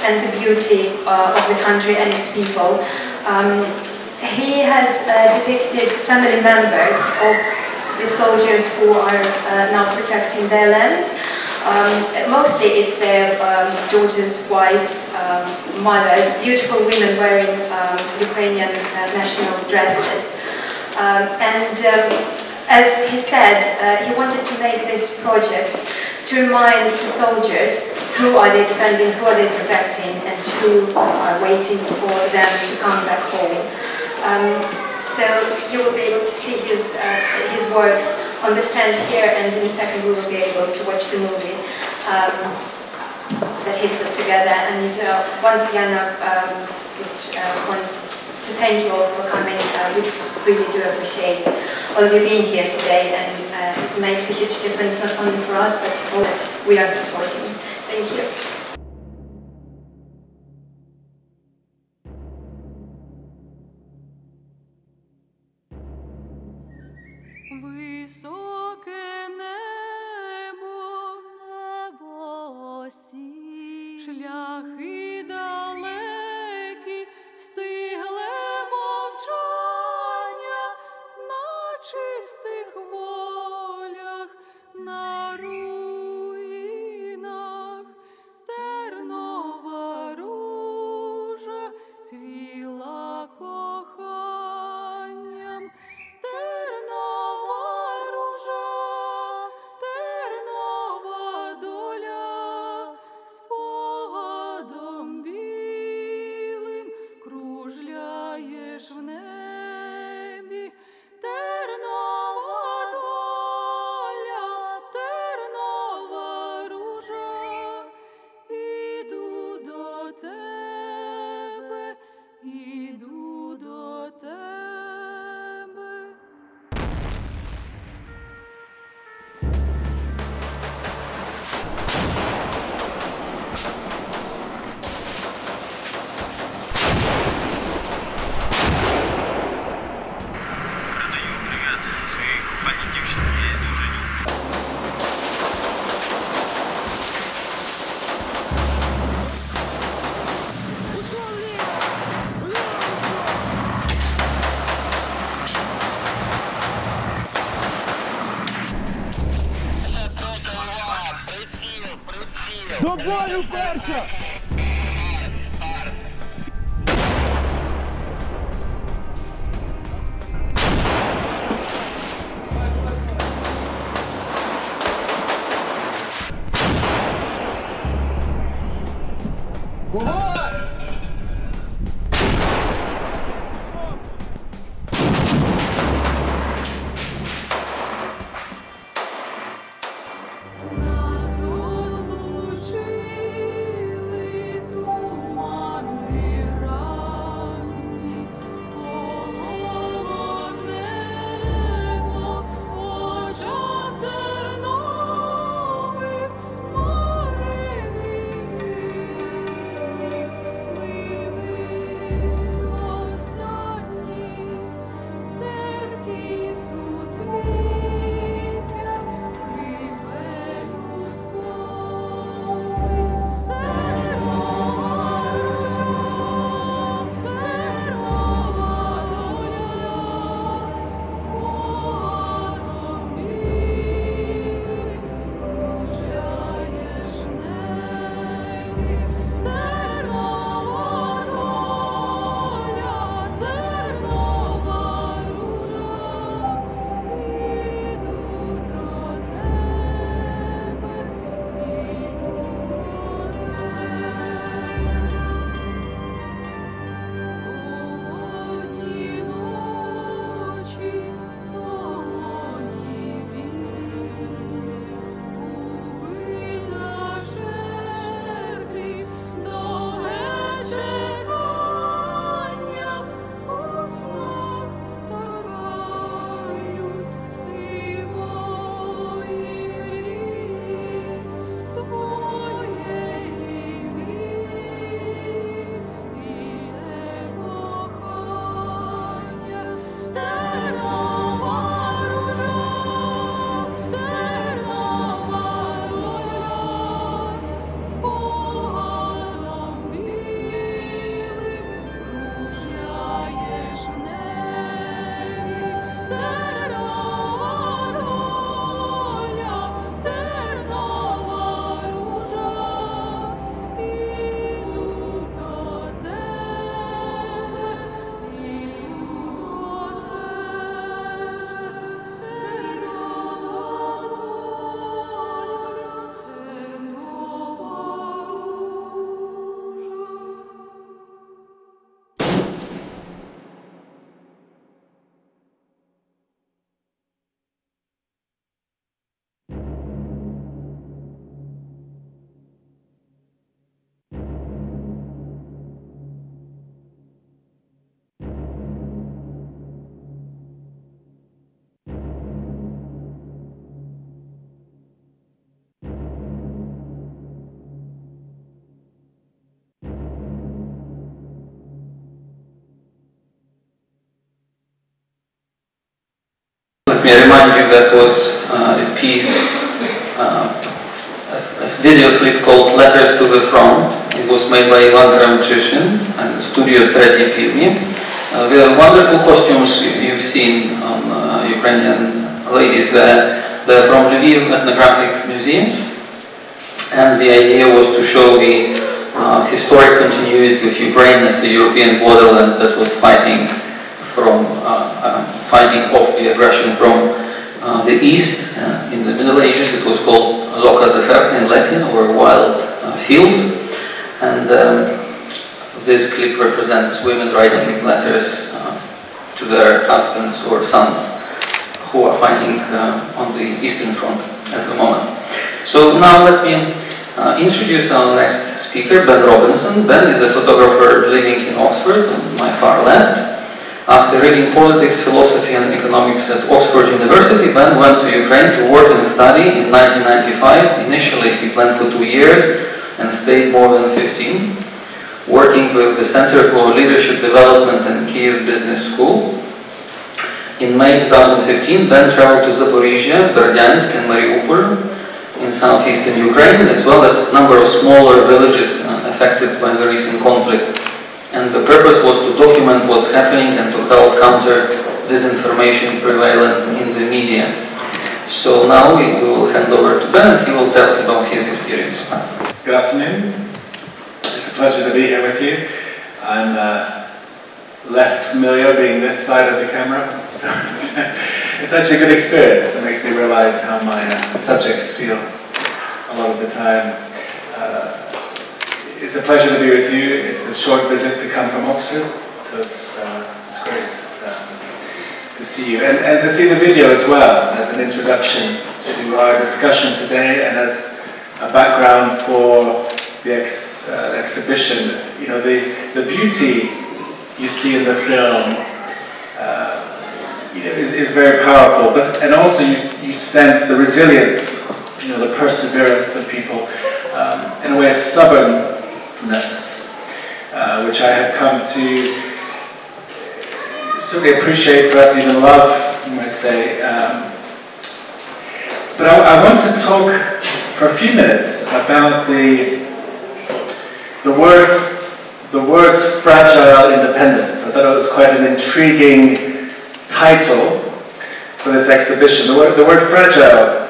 and the beauty of the country and its people. He has depicted family members of the soldiers who are now protecting their land. Mostly it's their daughters, wives, mothers, beautiful women wearing Ukrainian national dresses. As he said, he wanted to make this project to remind the soldiers who are they defending, who are they protecting, and who are waiting for them to come back home. So you will be able to see his works on the stands here, and in a second we will be able to watch the movie that he's put together. And once again, I want to thank you all for coming. We really do appreciate all of you being here today, and it makes a huge difference not only for us but all that we are supporting. Thank you. Високе небо, небо сі, шляхи далекі, стигле мовчання на чистих волях, на руїнах, тернова ружа цвіла коханням, тернова ружа, тернова доля, спогадом білим кружляєш в небі, тернова доля, тернова ружа, іду до тебе, іду до тебе. Передаю привіт своїй коханій дівчинці Дружині. До бою, перша! Нас розлучили me remind you that was a piece, a video clip called Letters to the Front. It was made by Ivan Kravchyshyn and Studio Treti Pivni. The wonderful costumes you've seen on Ukrainian ladies there, they're from Lviv ethnographic museums. And the idea was to show the historic continuity of Ukraine as a European borderland that was fighting off the aggression from the east. In the Middle Ages it was called Loca de Ferta in Latin, or wild fields. And this clip represents women writing letters to their husbands or sons who are fighting on the Eastern Front at the moment. So now let me introduce our next speaker, Ben Robinson. Ben is a photographer living in Oxford on my far left. After reading politics, philosophy and economics at Oxford University, Ben went to Ukraine to work and study in 1995. Initially he planned for 2 years and stayed more than 15, working with the Center for Leadership Development and Kiev Business School. In May 2015, Ben traveled to Zaporizhia, Berdyansk and Mariupol in southeastern Ukraine, as well as a number of smaller villages affected by the recent conflict. And the purpose was to document what's happening and to help counter disinformation prevalent in the media. So now we will hand over to Ben and he will tell about his experience. Good afternoon. It's a pleasure to be here with you. I'm less familiar being this side of the camera, so it's actually a good experience. It makes me realize how my subjects feel a lot of the time. It's a pleasure to be with you. It's a short visit to come from Oxford, so it's great to see you. And to see the video as well, as an introduction to our discussion today and as a background for the exhibition. You know, the beauty you see in the film is very powerful, and also you sense the resilience, you know, the perseverance of people, in a way stubbornness, which I have come to certainly appreciate, perhaps even love, you might say. But I want to talk for a few minutes about the words fragile independence. I thought it was quite an intriguing title for this exhibition. The word fragile,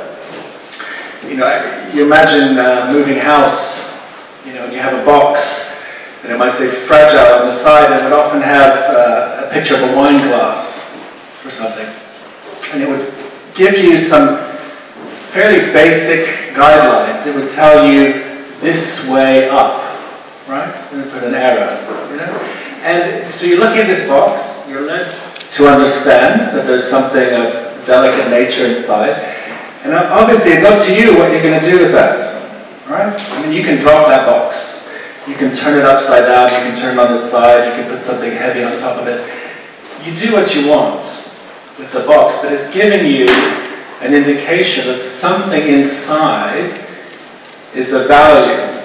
you know, you imagine a moving house, you know, and you have a box, and it might say fragile on the side, and it would often have a picture of a wine glass or something. And it would give you some fairly basic guidelines. It would tell you this way up. Right? We put an arrow, you know? And so you're looking at this box, you're led to understand that there's something of delicate nature inside. And obviously it's up to you what you're going to do with that. Right? I mean, you can drop that box. You can turn it upside down, you can turn it on its side, you can put something heavy on top of it. You do what you want with the box, but it's giving you an indication that something inside is of value.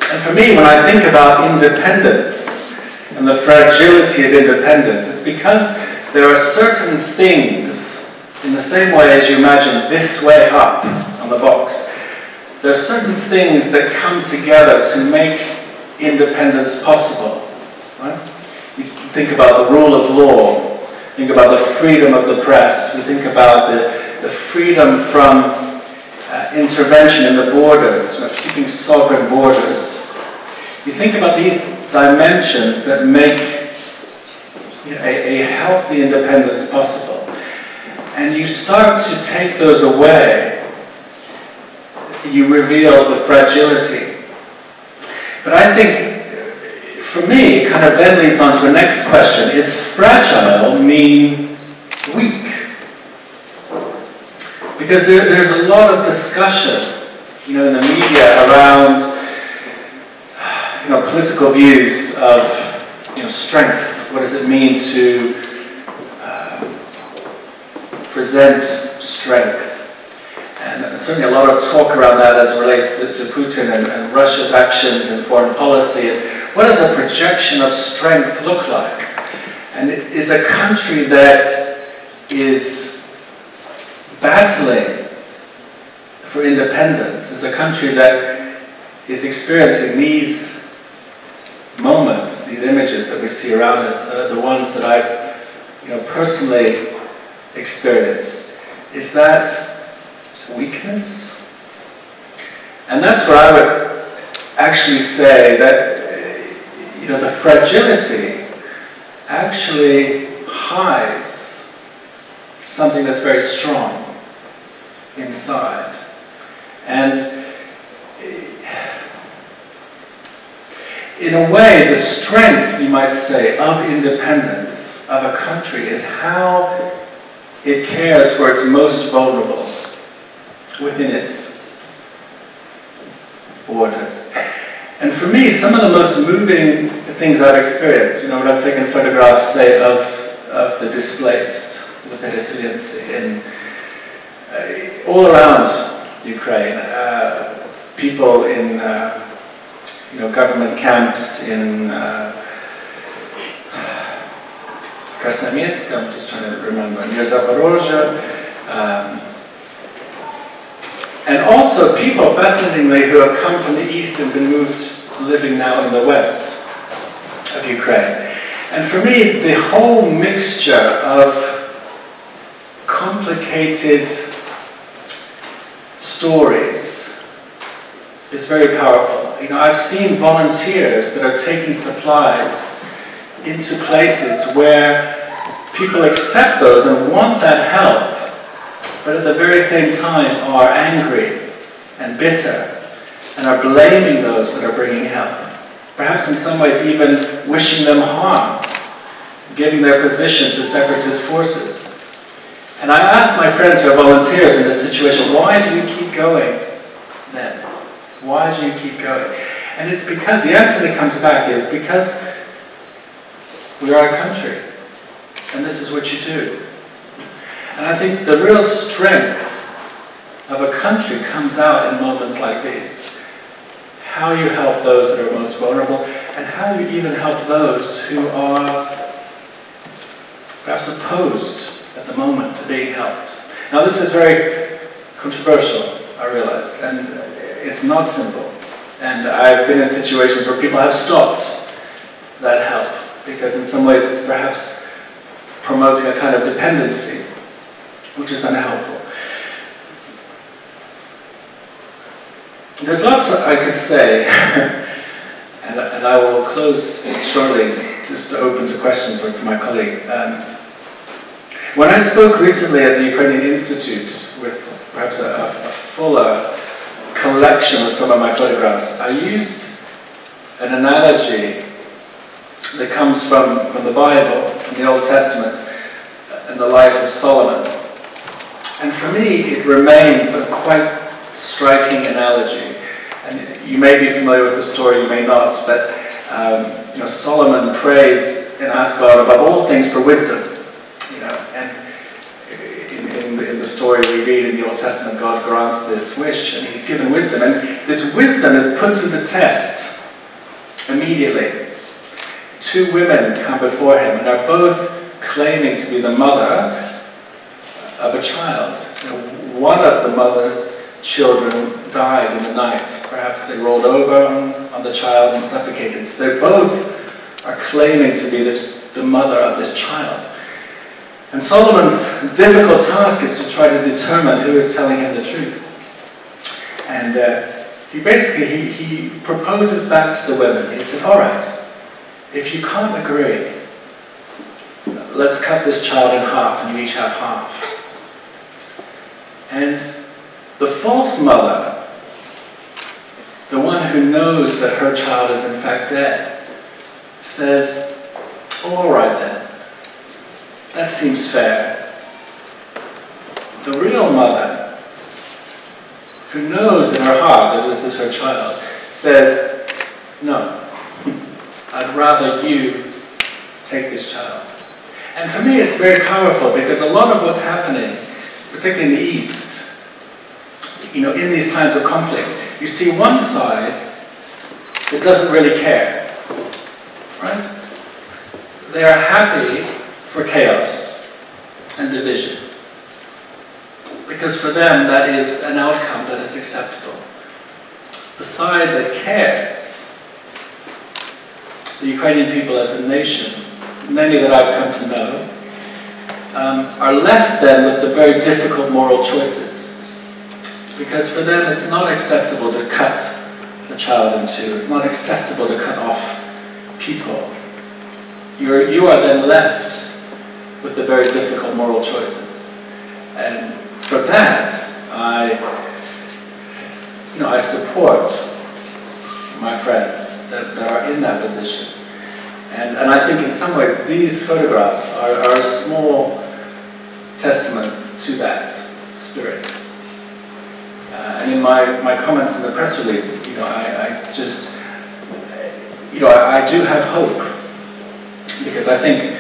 And for me, when I think about independence and the fragility of independence, it's because there are certain things, in the same way as you imagine this way up on the box, there are certain things that come together to make independence possible. Right? You think about the rule of law, think about the freedom of the press, you think about the freedom from intervention in the borders, keeping sovereign borders. You think about these dimensions that make, you know, a healthy independence possible. And you start to take those away, you reveal the fragility. But I think, for me, it kind of then leads on to the next question. Is fragile mean weak? Because there's a lot of discussion, you know, in the media around, you know, political views of, you know, strength. What does it mean to present strength? And certainly a lot of talk around that as it relates to Putin and Russia's actions in foreign policy. And what does a projection of strength look like? And is a country that is battling for independence, is a country that is experiencing these moments, these images that we see around us, the ones that I've personally experienced. Is that weakness? And that's where I would actually say that the fragility actually hides something that's very strong inside. And in a way, the strength, you might say, of independence of a country is how it cares for its most vulnerable within its borders. And for me, some of the most moving things I've experienced, when I've taken photographs, say, of the displaced, the pereseljenцы, all around Ukraine, people in government camps in Krasnoyarsk, I'm just trying to remember, near Zaporozhye, and also people, fascinatingly, who have come from the east and been moved, living now in the west of Ukraine. And for me, the whole mixture of complicated stories is very powerful. I've seen volunteers that are taking supplies into places where people accept those and want that help, but at the very same time are angry and bitter and are blaming those that are bringing help. Perhaps in some ways even wishing them harm, giving their position to separatist forces. And I asked my friends who are volunteers in this situation, why do you keep going then? Why do you keep going? And it's because, the answer that comes back is because we are a country, and this is what you do. And I think the real strength of a country comes out in moments like these. How you help those that are most vulnerable, and how you even help those who are perhaps opposed at the moment to being helped. Now this is very controversial, I realize, and it's not simple. And I've been in situations where people have stopped that help, because in some ways it's perhaps promoting a kind of dependency, which is unhelpful. There's lots I could say, and I will close shortly just to open to questions for my colleague. When I spoke recently at the Ukrainian Institute with perhaps a fuller collection of some of my photographs, I used an analogy that comes from the Bible, from the Old Testament, and the life of Solomon. And for me, it remains a quite striking analogy. And you may be familiar with the story, you may not, but Solomon prays and asks God above all things for wisdom. And in the story we read in the Old Testament, God grants this wish, and he's given wisdom. And this wisdom is put to the test immediately. Two women come before him, and are both claiming to be the mother of a child. One of the mother's children died in the night. Perhaps they rolled over on the child and suffocated. So they both are claiming to be the mother of this child. And Solomon's difficult task is to try to determine who is telling him the truth. And he proposes back to the women. He said, all right, if you can't agree, let's cut this child in half and you each have half. And the false mother, the one who knows that her child is in fact dead, says, oh, all right then, that seems fair. The real mother, who knows in her heart that this is her child, says, no, I'd rather you take this child. And for me it's very powerful, because a lot of what's happening, particularly in the East, in these times of conflict, you see one side that doesn't really care, right? They are happy for chaos and division. because for them that is an outcome that is acceptable. The side that cares, the Ukrainian people as a nation, many that I've come to know, are left then with the very difficult moral choices. Because for them it's not acceptable to cut a child in two, it's not acceptable to cut off people. You are then left with the very difficult moral choices. And for that, I support my friends that are in that position. And I think in some ways these photographs are a small testament to that spirit. And in my comments in the press release, I do have hope, because I think,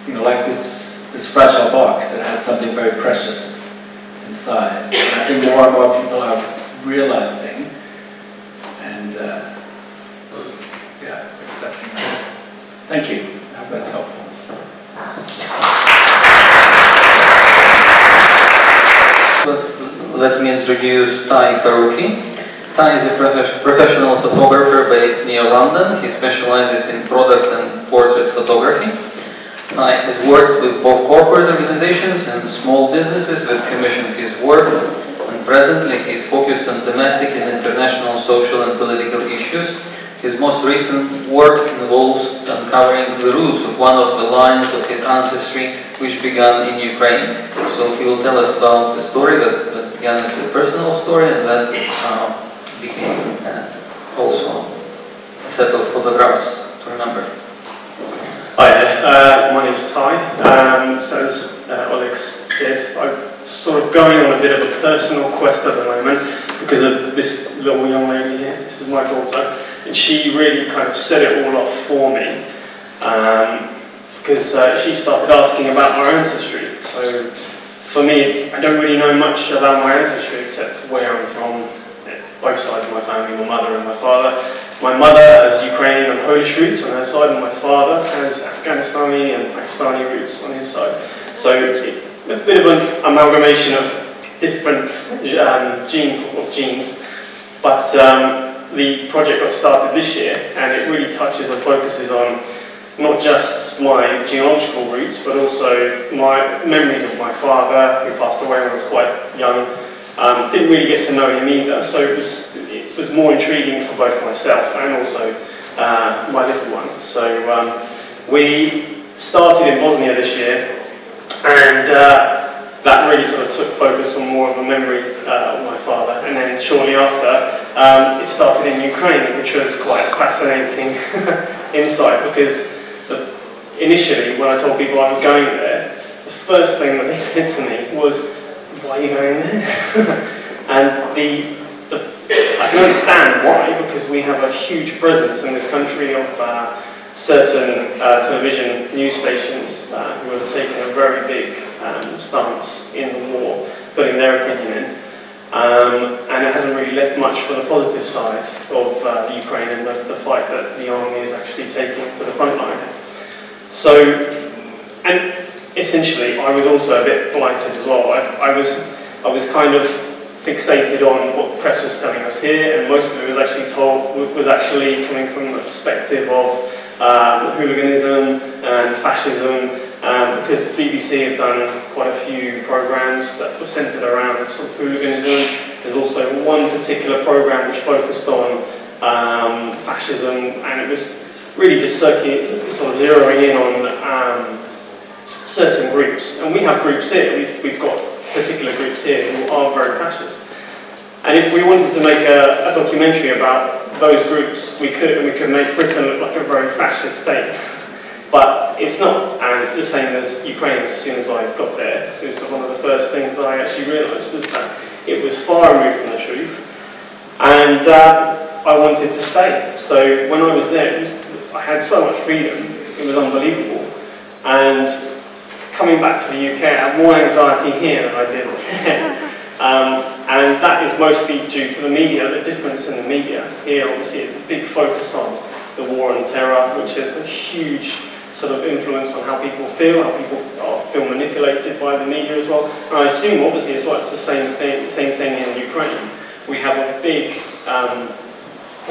like this fragile box, it has something very precious inside. And I think more and more people are realizing and accepting that. Thank you. I hope that's helpful. Let me introduce Ty Faruqi. Ty is a professional photographer based near London. He specializes in product and portrait photography. Ty has worked with both corporate organizations and small businesses that commission his work, and presently he is focused on domestic and international social and political issues. His most recent work involves uncovering the roots of one of the lines of his ancestry which began in Ukraine. So he will tell us about the story that began as a personal story, and that became also a set of photographs to remember. Hi there, my name's Ty. So as Alex said, I'm sort of going on a bit of a personal quest at the moment because of this little young lady here. This is my daughter, and she really kind of set it all off for me because she started asking about our ancestry. So for me, I don't really know much about my ancestry except where I'm from. Both sides of my family, my mother and my father. My mother has Ukrainian and Polish roots on her side, and my father has Afghanistani and Pakistani roots on his side. So it's a bit of an amalgamation of different genes. But the project got started this year, and it really touches and focuses on not just my genealogical roots, but also my memories of my father, who passed away when I was quite young. Didn't really get to know him either, so it was more intriguing for both myself and also my little one. So we started in Bosnia this year, and that really sort of took focus on more of a memory of my father. And then shortly after, it started in Ukraine, which was quite a fascinating insight, because initially when I told people I was going there, the first thing that they said to me was, "Why are you going there?" And I can understand why, because we have a huge presence in this country of certain television news stations who have taken a very big stance in the war, putting their opinion in. And it hasn't really left much for the positive side of the Ukraine and the fight that the army is actually taking to the front line. So, and essentially, I was also a bit blighted as well. I was kind of fixated on what the press was telling us here, and most of it was actually coming from the perspective of hooliganism and fascism, because BBC have done quite a few programs that were centred around sort of hooliganism. There's also one particular program which focused on fascism, and it was really just sort of zeroing in on certain groups. And we have groups here, we've got particular groups here who are very fascist. And if we wanted to make a documentary about those groups, we could, and we could make Britain look like a very fascist state. But it's not, and the same as Ukraine. As soon as I got there, it was one of the first things I actually realised was that it was far removed from the truth, and I wanted to stay. So when I was there, I had so much freedom, it was unbelievable. And coming back to the UK, I had more anxiety here than I did there. And that is mostly due to the media. The difference in the media here, obviously, is a big focus on the war on terror, which is a huge sort of influence on how people feel feel manipulated by the media as well. And I assume, obviously, as well, it's the same thing in Ukraine. We have a big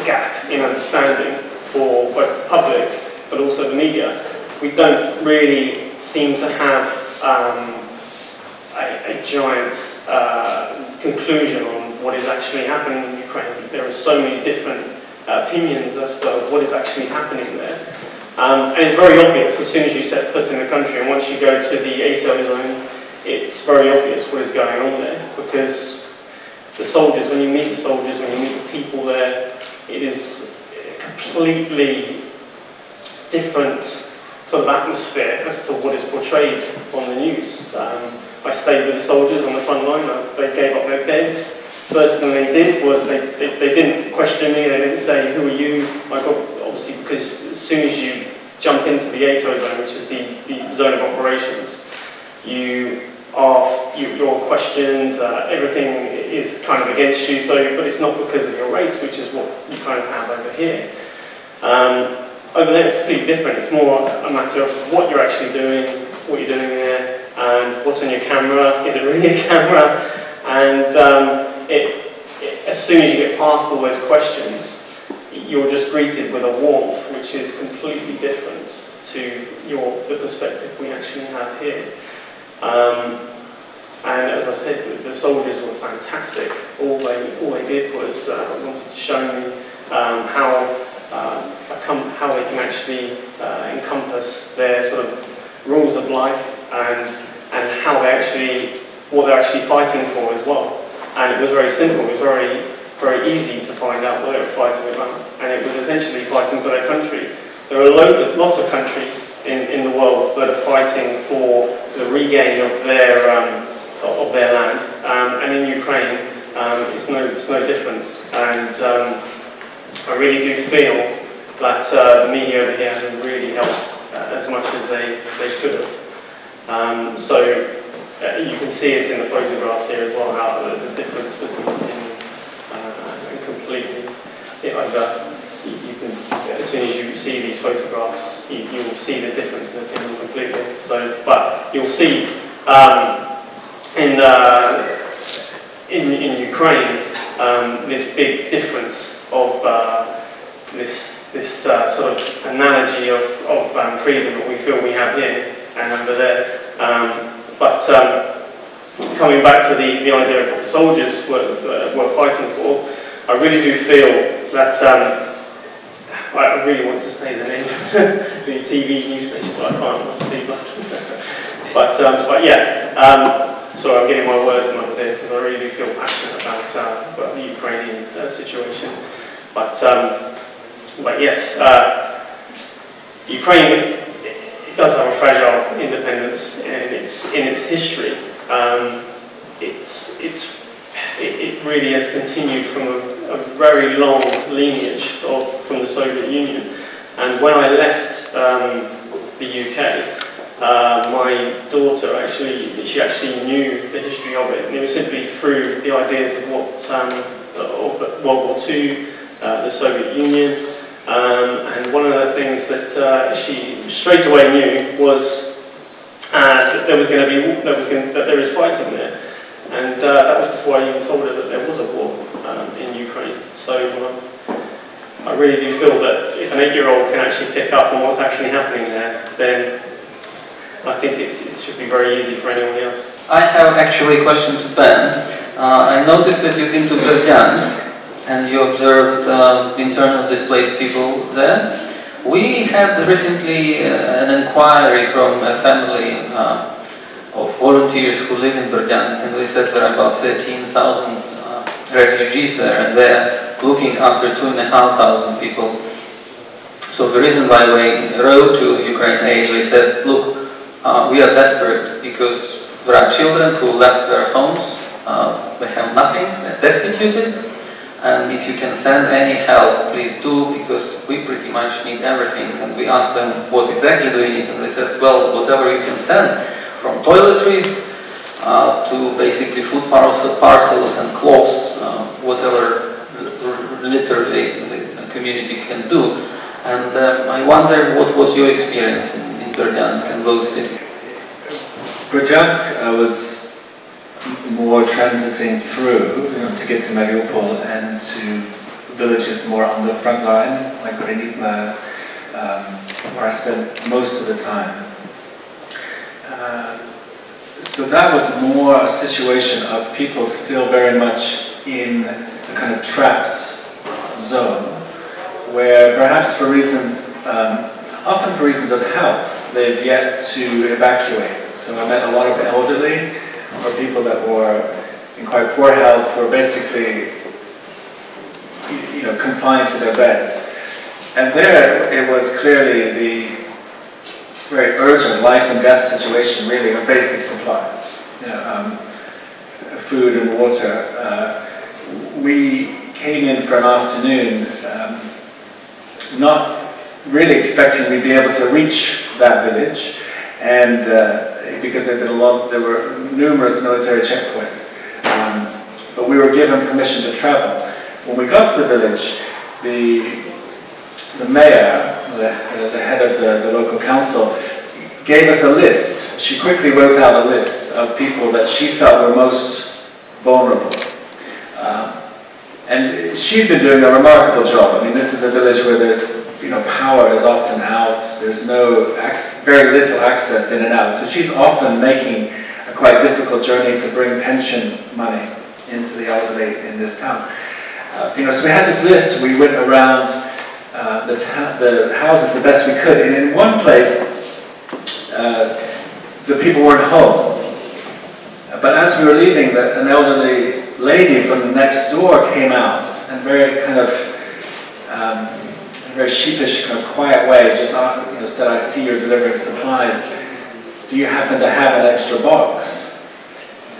gap in understanding for both the public, but also the media. We don't really seem to have a giant conclusion on what is actually happening in Ukraine. There are so many different opinions as to what is actually happening there. And it's very obvious as soon as you set foot in the country, and once you go to the ATO zone, it's very obvious what is going on there, because the soldiers, when you meet the soldiers, when you meet the people there, it is a completely different sort of atmosphere as to what is portrayed on the news. I stayed with the soldiers on the front line. They gave up their beds. First thing they did was they didn't question me. They didn't say, "Who are you?" I got, obviously, because as soon as you jump into the ATO zone, which is the zone of operations, you're questioned. Everything is kind of against you. So, but it's not because of your race, which is what you kind of have over here. Over there, it's completely different. It's more a matter of what you're actually doing, what you're doing there, and what's on your camera. Is it really a camera? And as soon as you get past all those questions, you're just greeted with a warmth which is completely different to the perspective we actually have here. And as I said, the soldiers were fantastic. All they did was wanted to show me how they can actually encompass their sort of rules of life and how what they're actually fighting for as well. And it was very simple. It was very, very easy to find out what they were fighting about. And it was essentially fighting for their country. There are lots of countries in the world that are fighting for the regain of their land. And in Ukraine, it's no different. And I really do feel that the media over here hasn't really helped as much as they could have. So you can see it in the photographs here as well, how the difference between completely. You can, as soon as you see these photographs, you will see the difference in opinion completely. So, but you'll see in Ukraine this big difference of this sort of analogy of freedom that we feel we have here and over there. Coming back to the idea of what the soldiers were fighting for, I really do feel that I really want to say the name of the TV news station, but I can't see. But yeah, so I'm getting my words in over there because I really do feel passionate about the Ukrainian situation. But yes, Ukraine. It does have a fragile independence in its history. It really has continued from a very long lineage from the Soviet Union. And when I left the UK, my daughter she actually knew the history of it, and it was simply through the ideas of of World War II, the Soviet Union. And one of the things that she straight away knew was that there is fighting there, and that was before I even told her that there was a war in Ukraine. So I really do feel that if an 8-year-old can actually pick up on what's actually happening there, then I think it should be very easy for anyone else. I have actually a question to Ben. I noticed that you've been to Bogdansk and you observed internally displaced people there. We had recently an inquiry from a family of volunteers who live in Bogdansk, and they said there are about 13,000 refugees there, and they're looking after 2,500 people. So the reason why they wrote to Ukraine Aid, they said, look, we are desperate because there are children who left their homes, they have nothing, they're destituted. And if you can send any help, please do, because we pretty much need everything. And we asked them, what exactly do you need? And they said, well, whatever you can send, from toiletries to basically food parcels and clothes, whatever literally the community can do. And I wonder, what was your experience in Berdiansk and those cities? Berdiansk was more transiting through, to get to Mariupol and to villages more on the front line, like Renitna, where I spent most of the time. So that was more a situation of people still very much in a kind of trapped zone, where perhaps for reasons, often for reasons of health, they've yet to evacuate. So I met a lot of elderly or people that were in quite poor health, who were basically, confined to their beds. And there it was clearly the very urgent life and death situation, really, of basic supplies, food and water. We came in for an afternoon, not really expecting we'd be able to reach that village, and because there were numerous military checkpoints, but we were given permission to travel. When we got to the village, the mayor, the head of the local council, gave us a list. She quickly wrote out a list of people that she felt were most vulnerable. And she'd been doing a remarkable job. I mean, this is a village where there's, power is often out. There's very little access in and out. So she's often making a quite difficult journey to bring pension money into the elderly in this town. So we had this list. We went around the houses the best we could. And in one place, the people weren't home. But as we were leaving, an elderly lady from the next door came out and very kind of, in a very sheepish, kind of quiet way, just said, "I see you're delivering supplies. Do you happen to have an extra box?"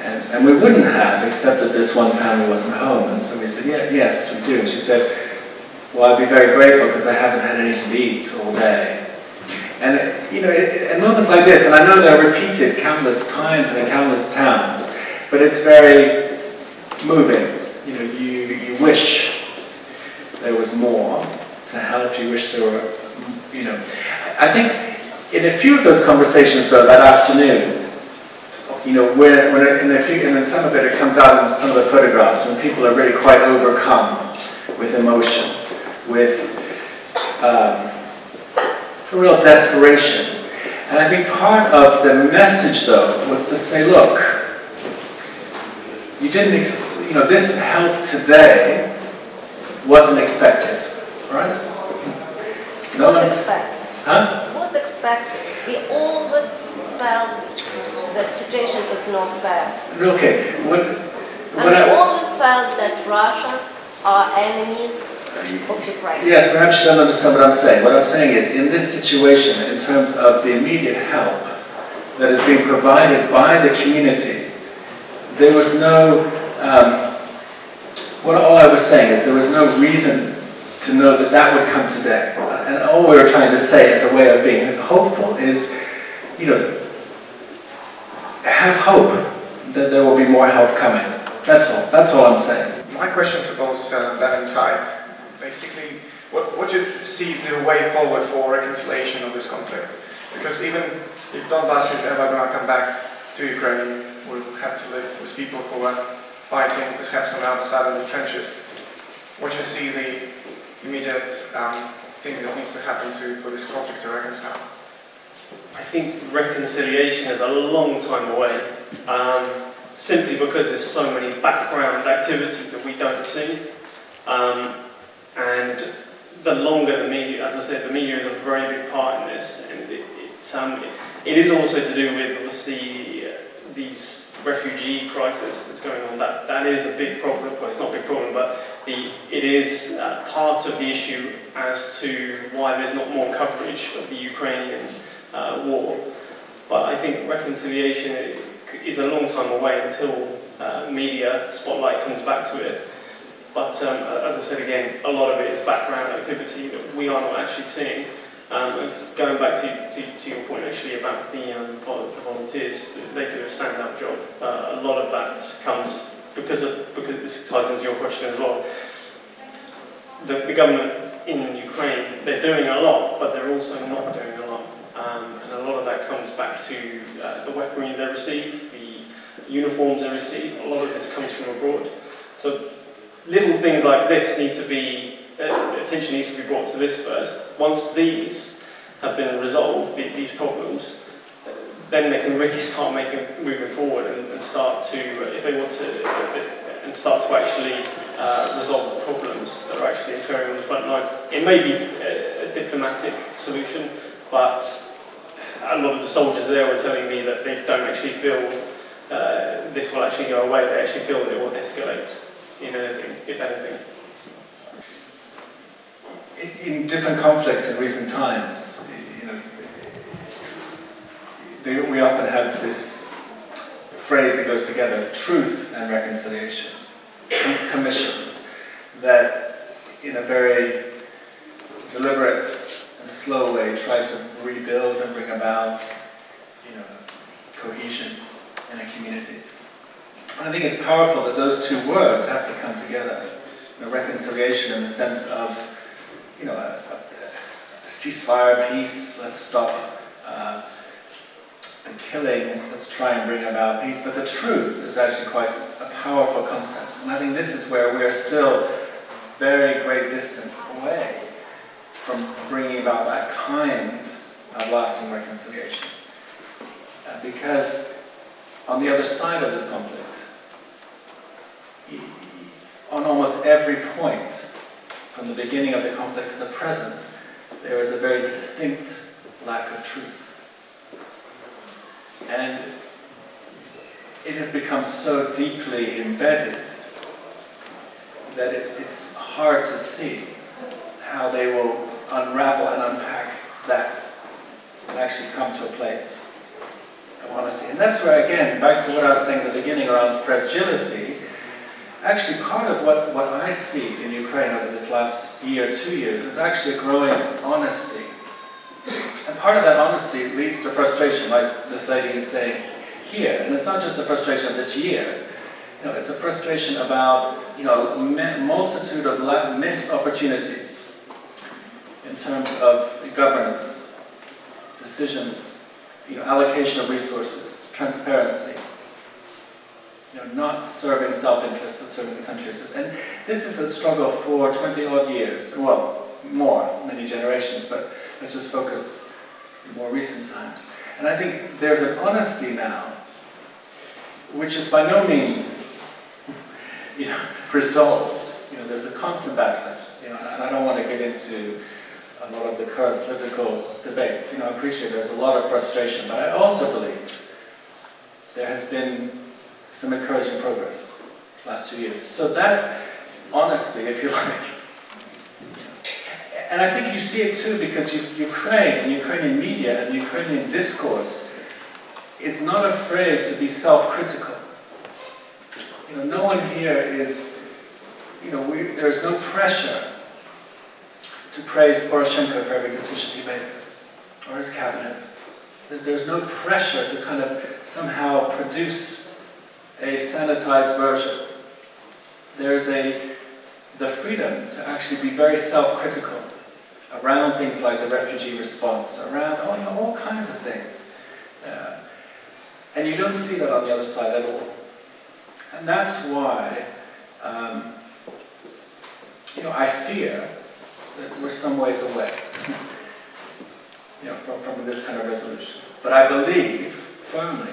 And we wouldn't have, except that this one family wasn't home. And so we said, yes, we do. And she said, "Well, I'd be very grateful because I haven't had anything to eat all day." And at moments like this, and I know they're repeated countless times and in countless towns, but it's very moving. You wish there was more to help. You wish there were, I think in a few of those conversations though that afternoon, and in some of it comes out in some of the photographs when people are really quite overcome with emotion, with a real desperation. And I think part of the message, though, was to say, look, you didn't, this help today wasn't expected, right? No was expected. Huh? Was expected. We always felt that situation is not fair. Okay. And we always felt that Russia are enemies of Ukraine. Yes, perhaps you don't understand what I'm saying. What I'm saying is, in this situation, in terms of the immediate help that is being provided by the community, there was no, all I was saying is there was no reason to know that that would come today. And all we were trying to say as a way of being hopeful is, have hope that there will be more help coming. That's all I'm saying. My question to both Ben and Ty, basically, what do you see the way forward for reconciliation of this conflict? Because even if Donbass is ever going to come back to Ukraine, we'll have to live with people who are fighting, perhaps on the other side of the trenches. What do you see the immediate thing that needs to happen for this conflict to reconcile? I think reconciliation is a long time away, simply because there's so many background activity that we don't see. And the longer the media, as I said, the media is a very big part in this, and it is also to do with, obviously, these refugee crisis that's going on. That is a big problem. Well, it's not a big problem, but it is part of the issue as to why there's not more coverage of the Ukrainian war. But I think reconciliation is a long time away until media spotlight comes back to it. But as I said again, a lot of it is background activity that we are not actually seeing. Going back to your point actually about the volunteers, they do a stand-up job. A lot of that comes because this ties into your question as well. The government in Ukraine, they're doing a lot, but they're also not doing a lot. and a lot of that comes back to the weaponry they receive, the uniforms they receive. A lot of this comes from abroad. So little things like this need to be, attention needs to be brought to this first. Once these have been resolved, these problems, then they can really start moving forward and start to, if they want to, and start to actually resolve the problems that are actually occurring on the front line. It may be a diplomatic solution, but a lot of the soldiers there were telling me that they don't actually feel this will actually go away. They actually feel that it will escalate in anything, if anything. In different conflicts in recent times, we often have this phrase that goes together, truth and reconciliation, commissions, that in a very deliberate and slow way try to rebuild and bring about, cohesion in a community. And I think it's powerful that those two words have to come together. Reconciliation in the sense of, a ceasefire, peace, let's stop the killing, let's try and bring about peace. But the truth is actually quite a powerful concept. And I think this is where we are still very great distance away from bringing about that kind of lasting reconciliation. Because on the other side of this conflict, on almost every point, from the beginning of the conflict to the present, there is a very distinct lack of truth. And it has become so deeply embedded that it's hard to see how they will unravel and unpack that and actually come to a place of honesty. And that's where, again, back to what I was saying at the beginning around fragility, actually part of what I see in Ukraine over this last year, 2 years, is actually a growing honesty. And part of that honesty leads to frustration, like this lady is saying here. And it's not just the frustration of this year. It's a frustration about, a multitude of missed opportunities in terms of governance, decisions, allocation of resources, transparency. Not serving self-interest, but serving the country. And this is a struggle for 20-odd years. Well, more, many generations, but let's just focus in more recent times. And I think there's an honesty now, which is by no means, resolved. There's a constant battle. And I don't want to get into a lot of the current political debates. I appreciate there's a lot of frustration, but I also believe there has been some encouraging progress the last 2 years. So that honesty, if you like, and I think you see it too because Ukraine and Ukrainian media and Ukrainian discourse is not afraid to be self-critical. No one here is, there's no pressure to praise Poroshenko for every decision he makes, or his cabinet. There's no pressure to kind of somehow produce a sanitized version. There's the freedom to actually be very self-critical around things like the refugee response, around all kinds of things. And you don't see that on the other side at all. And that's why, I fear that we're some ways away from this kind of resolution. But I believe firmly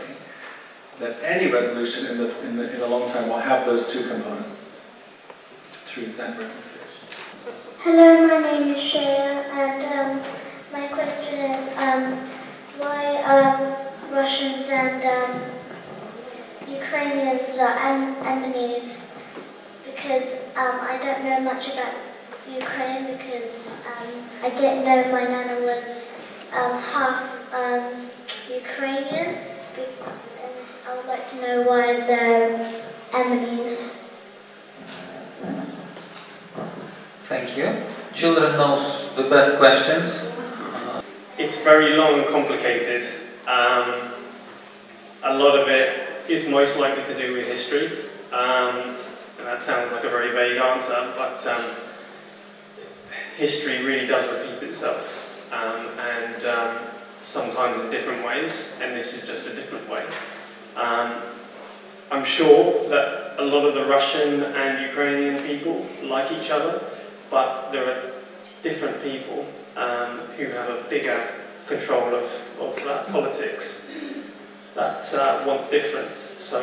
that any resolution in the long term will have those two components, truth and reconciliation. Hello, my name is Shreya, and my question is why Russians and Ukrainians are enemies, because I don't know much about Ukraine because I didn't know my nana was half Ukrainian. I would like to know why they're enemies. Thank you. Children knows the best questions. It's very long and complicated. A lot of it is most likely to do with history. And that sounds like a very vague answer, but history really does repeat itself. And sometimes in different ways, and this is just a different way. I'm sure that a lot of the Russian and Ukrainian people like each other, but there are different people who have a bigger control of that politics that want different. So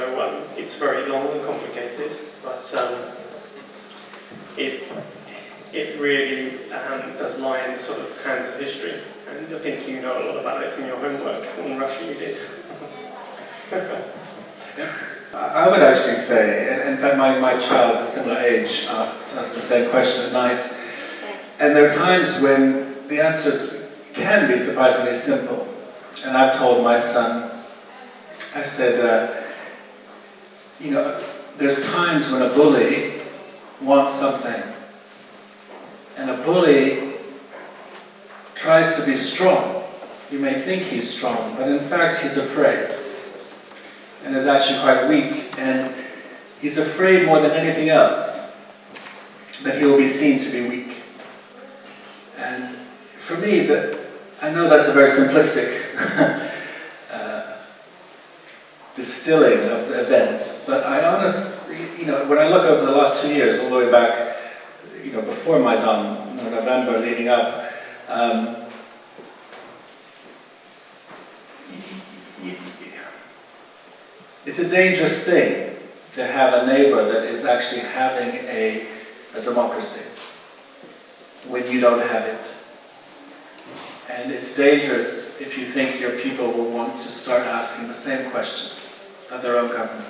it's very long and complicated, but it really does lie in the sort of hands of history. And I think you know a lot about it from your homework in Russia you did. I would actually say, in fact my child of a similar age asks us the same question at night, and there are times when the answers can be surprisingly simple. And I've told my son, I said, you know, there's times when a bully wants something, and a bully tries to be strong. You may think he's strong, but in fact he's afraid, and is actually quite weak, and he's afraid more than anything else that he will be seen to be weak. And for me, I know that's a very simplistic distilling of events, but I honestly, you know, when I look over the last 2 years, all the way back, you know, before Maidan, November leading up, it's a dangerous thing to have a neighbor that is actually having a democracy when you don't have it. And it's dangerous if you think your people will want to start asking the same questions of their own government.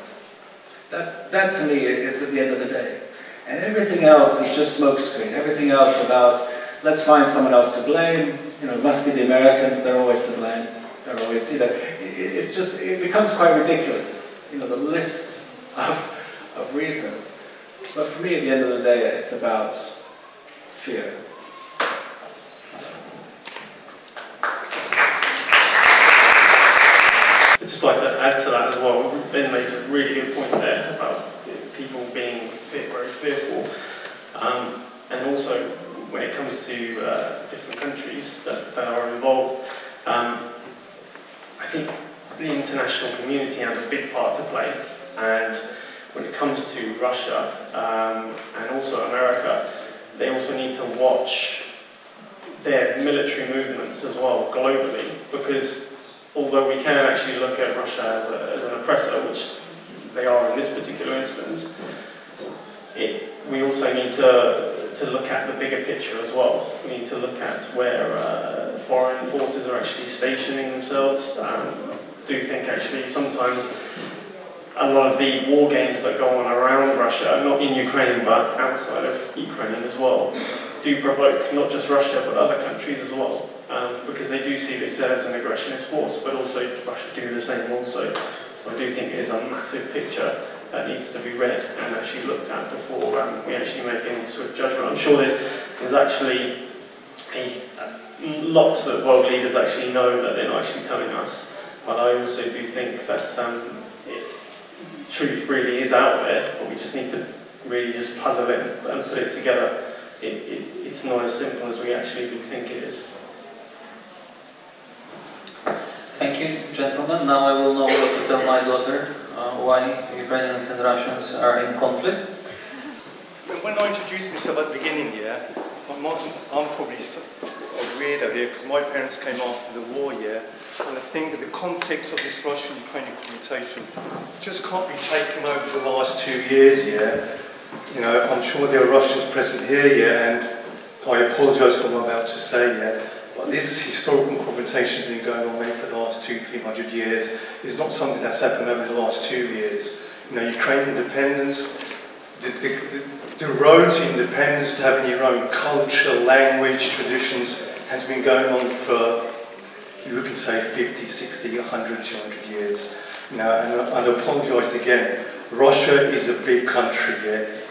That to me is at the end of the day. And everything else is just smokescreen. Everything else about, let's find someone else to blame. You know, it must be the Americans, they're always to blame. They're always, see that. It's just, it becomes quite ridiculous. You know, the list of reasons. But for me, at the end of the day, it's about fear. I'd just like to add to that as well. Ben made a really good point there about people being very fearful. And also, when it comes to different countries that are involved, I think the international community has a big part to play. And when it comes to Russia and also America, they also need to watch their military movements as well globally, because although we can actually look at Russia as an oppressor, which they are in this particular instance, we also need to look at the bigger picture as well. We need to look at where foreign forces are actually stationing themselves. Do think actually sometimes a lot of the war games that go on around Russia, not in Ukraine but outside of Ukraine as well, do provoke not just Russia but other countries as well, because they do see this as an aggressionist force, but also Russia do the same also. So I do think it is a massive picture that needs to be read and actually looked at before we actually make any swift judgment. I'm sure there's actually lots that world leaders actually know that they're not actually telling us, but I also do think that truth really is out there, but we just need to really just puzzle it and put it together. It's not as simple as we actually do think it is. Thank you, gentlemen. Now I will know what to tell my daughter, why Ukrainians and Russians are in conflict. When I introduced myself at the beginning, I'm probably a weirdo here because my parents came after the war, and I think that the context of this Russian-Ukrainian confrontation just can't be taken over the last 2 years, You know, I'm sure there are Russians present here, and I apologise for what I'm about to say, but this historical confrontation has been going on maybe for the last 200-300 years. It's not something that's happened over the last 2 years. You know, Ukrainian independence, the road to independence, to having your own culture, language, traditions, has been going on for, you can say, 50, 60, 100, 200 years. You know, and I apologise again. Russia is a big country,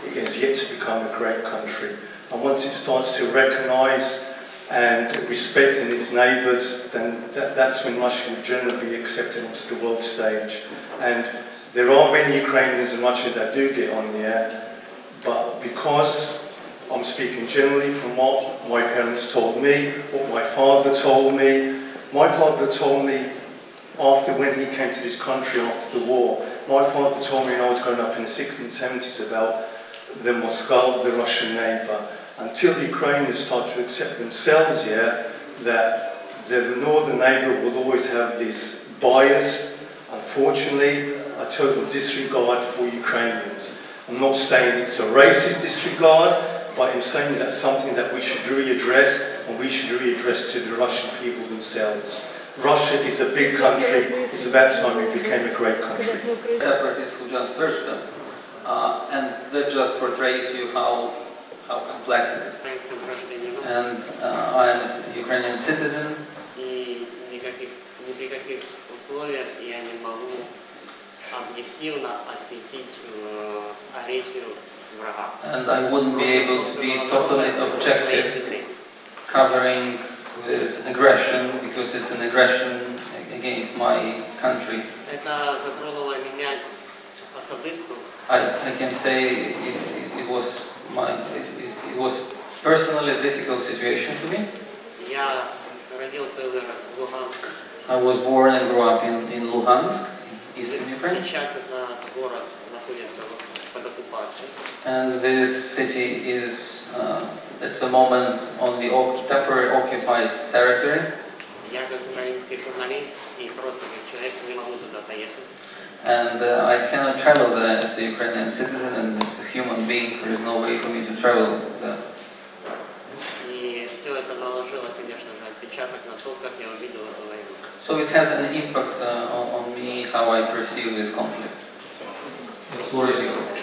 It has yet to become a great country. And once it starts to recognise and respect in its neighbours, then that's when Russia will generally be accepted onto the world stage. And there are many Ukrainians in Russia that do get on there, but because I'm speaking generally from what my parents told me, what my father told me, My father told me, after when he came to this country after the war, my father told me when I was growing up in the 1670s about the Moscow, the Russian neighbour, until the Ukrainians start to accept themselves, that the northern neighbour will always have this bias, unfortunately, a total disregard for Ukrainians. I'm not saying it's a racist disregard, but I'm saying that's something that we should really address, and we should really address to the Russian people themselves. Russia is a big country, it's about time we became a great country. Separatists who just searched them, and that just portrays you how complex it is. And I am a Ukrainian citizen. And I wouldn't be able to be totally objective, covering with aggression, because it's an aggression against my country. I can say it was personally a difficult situation to me. I was born and grew up in Luhansk, eastern Ukraine. And this city is at the moment on the temporary occupied territory. And I cannot travel there as a Ukrainian citizen and as a human being. There is no way for me to travel there. So it has an impact on me, how I perceive this conflict. The floor is yours.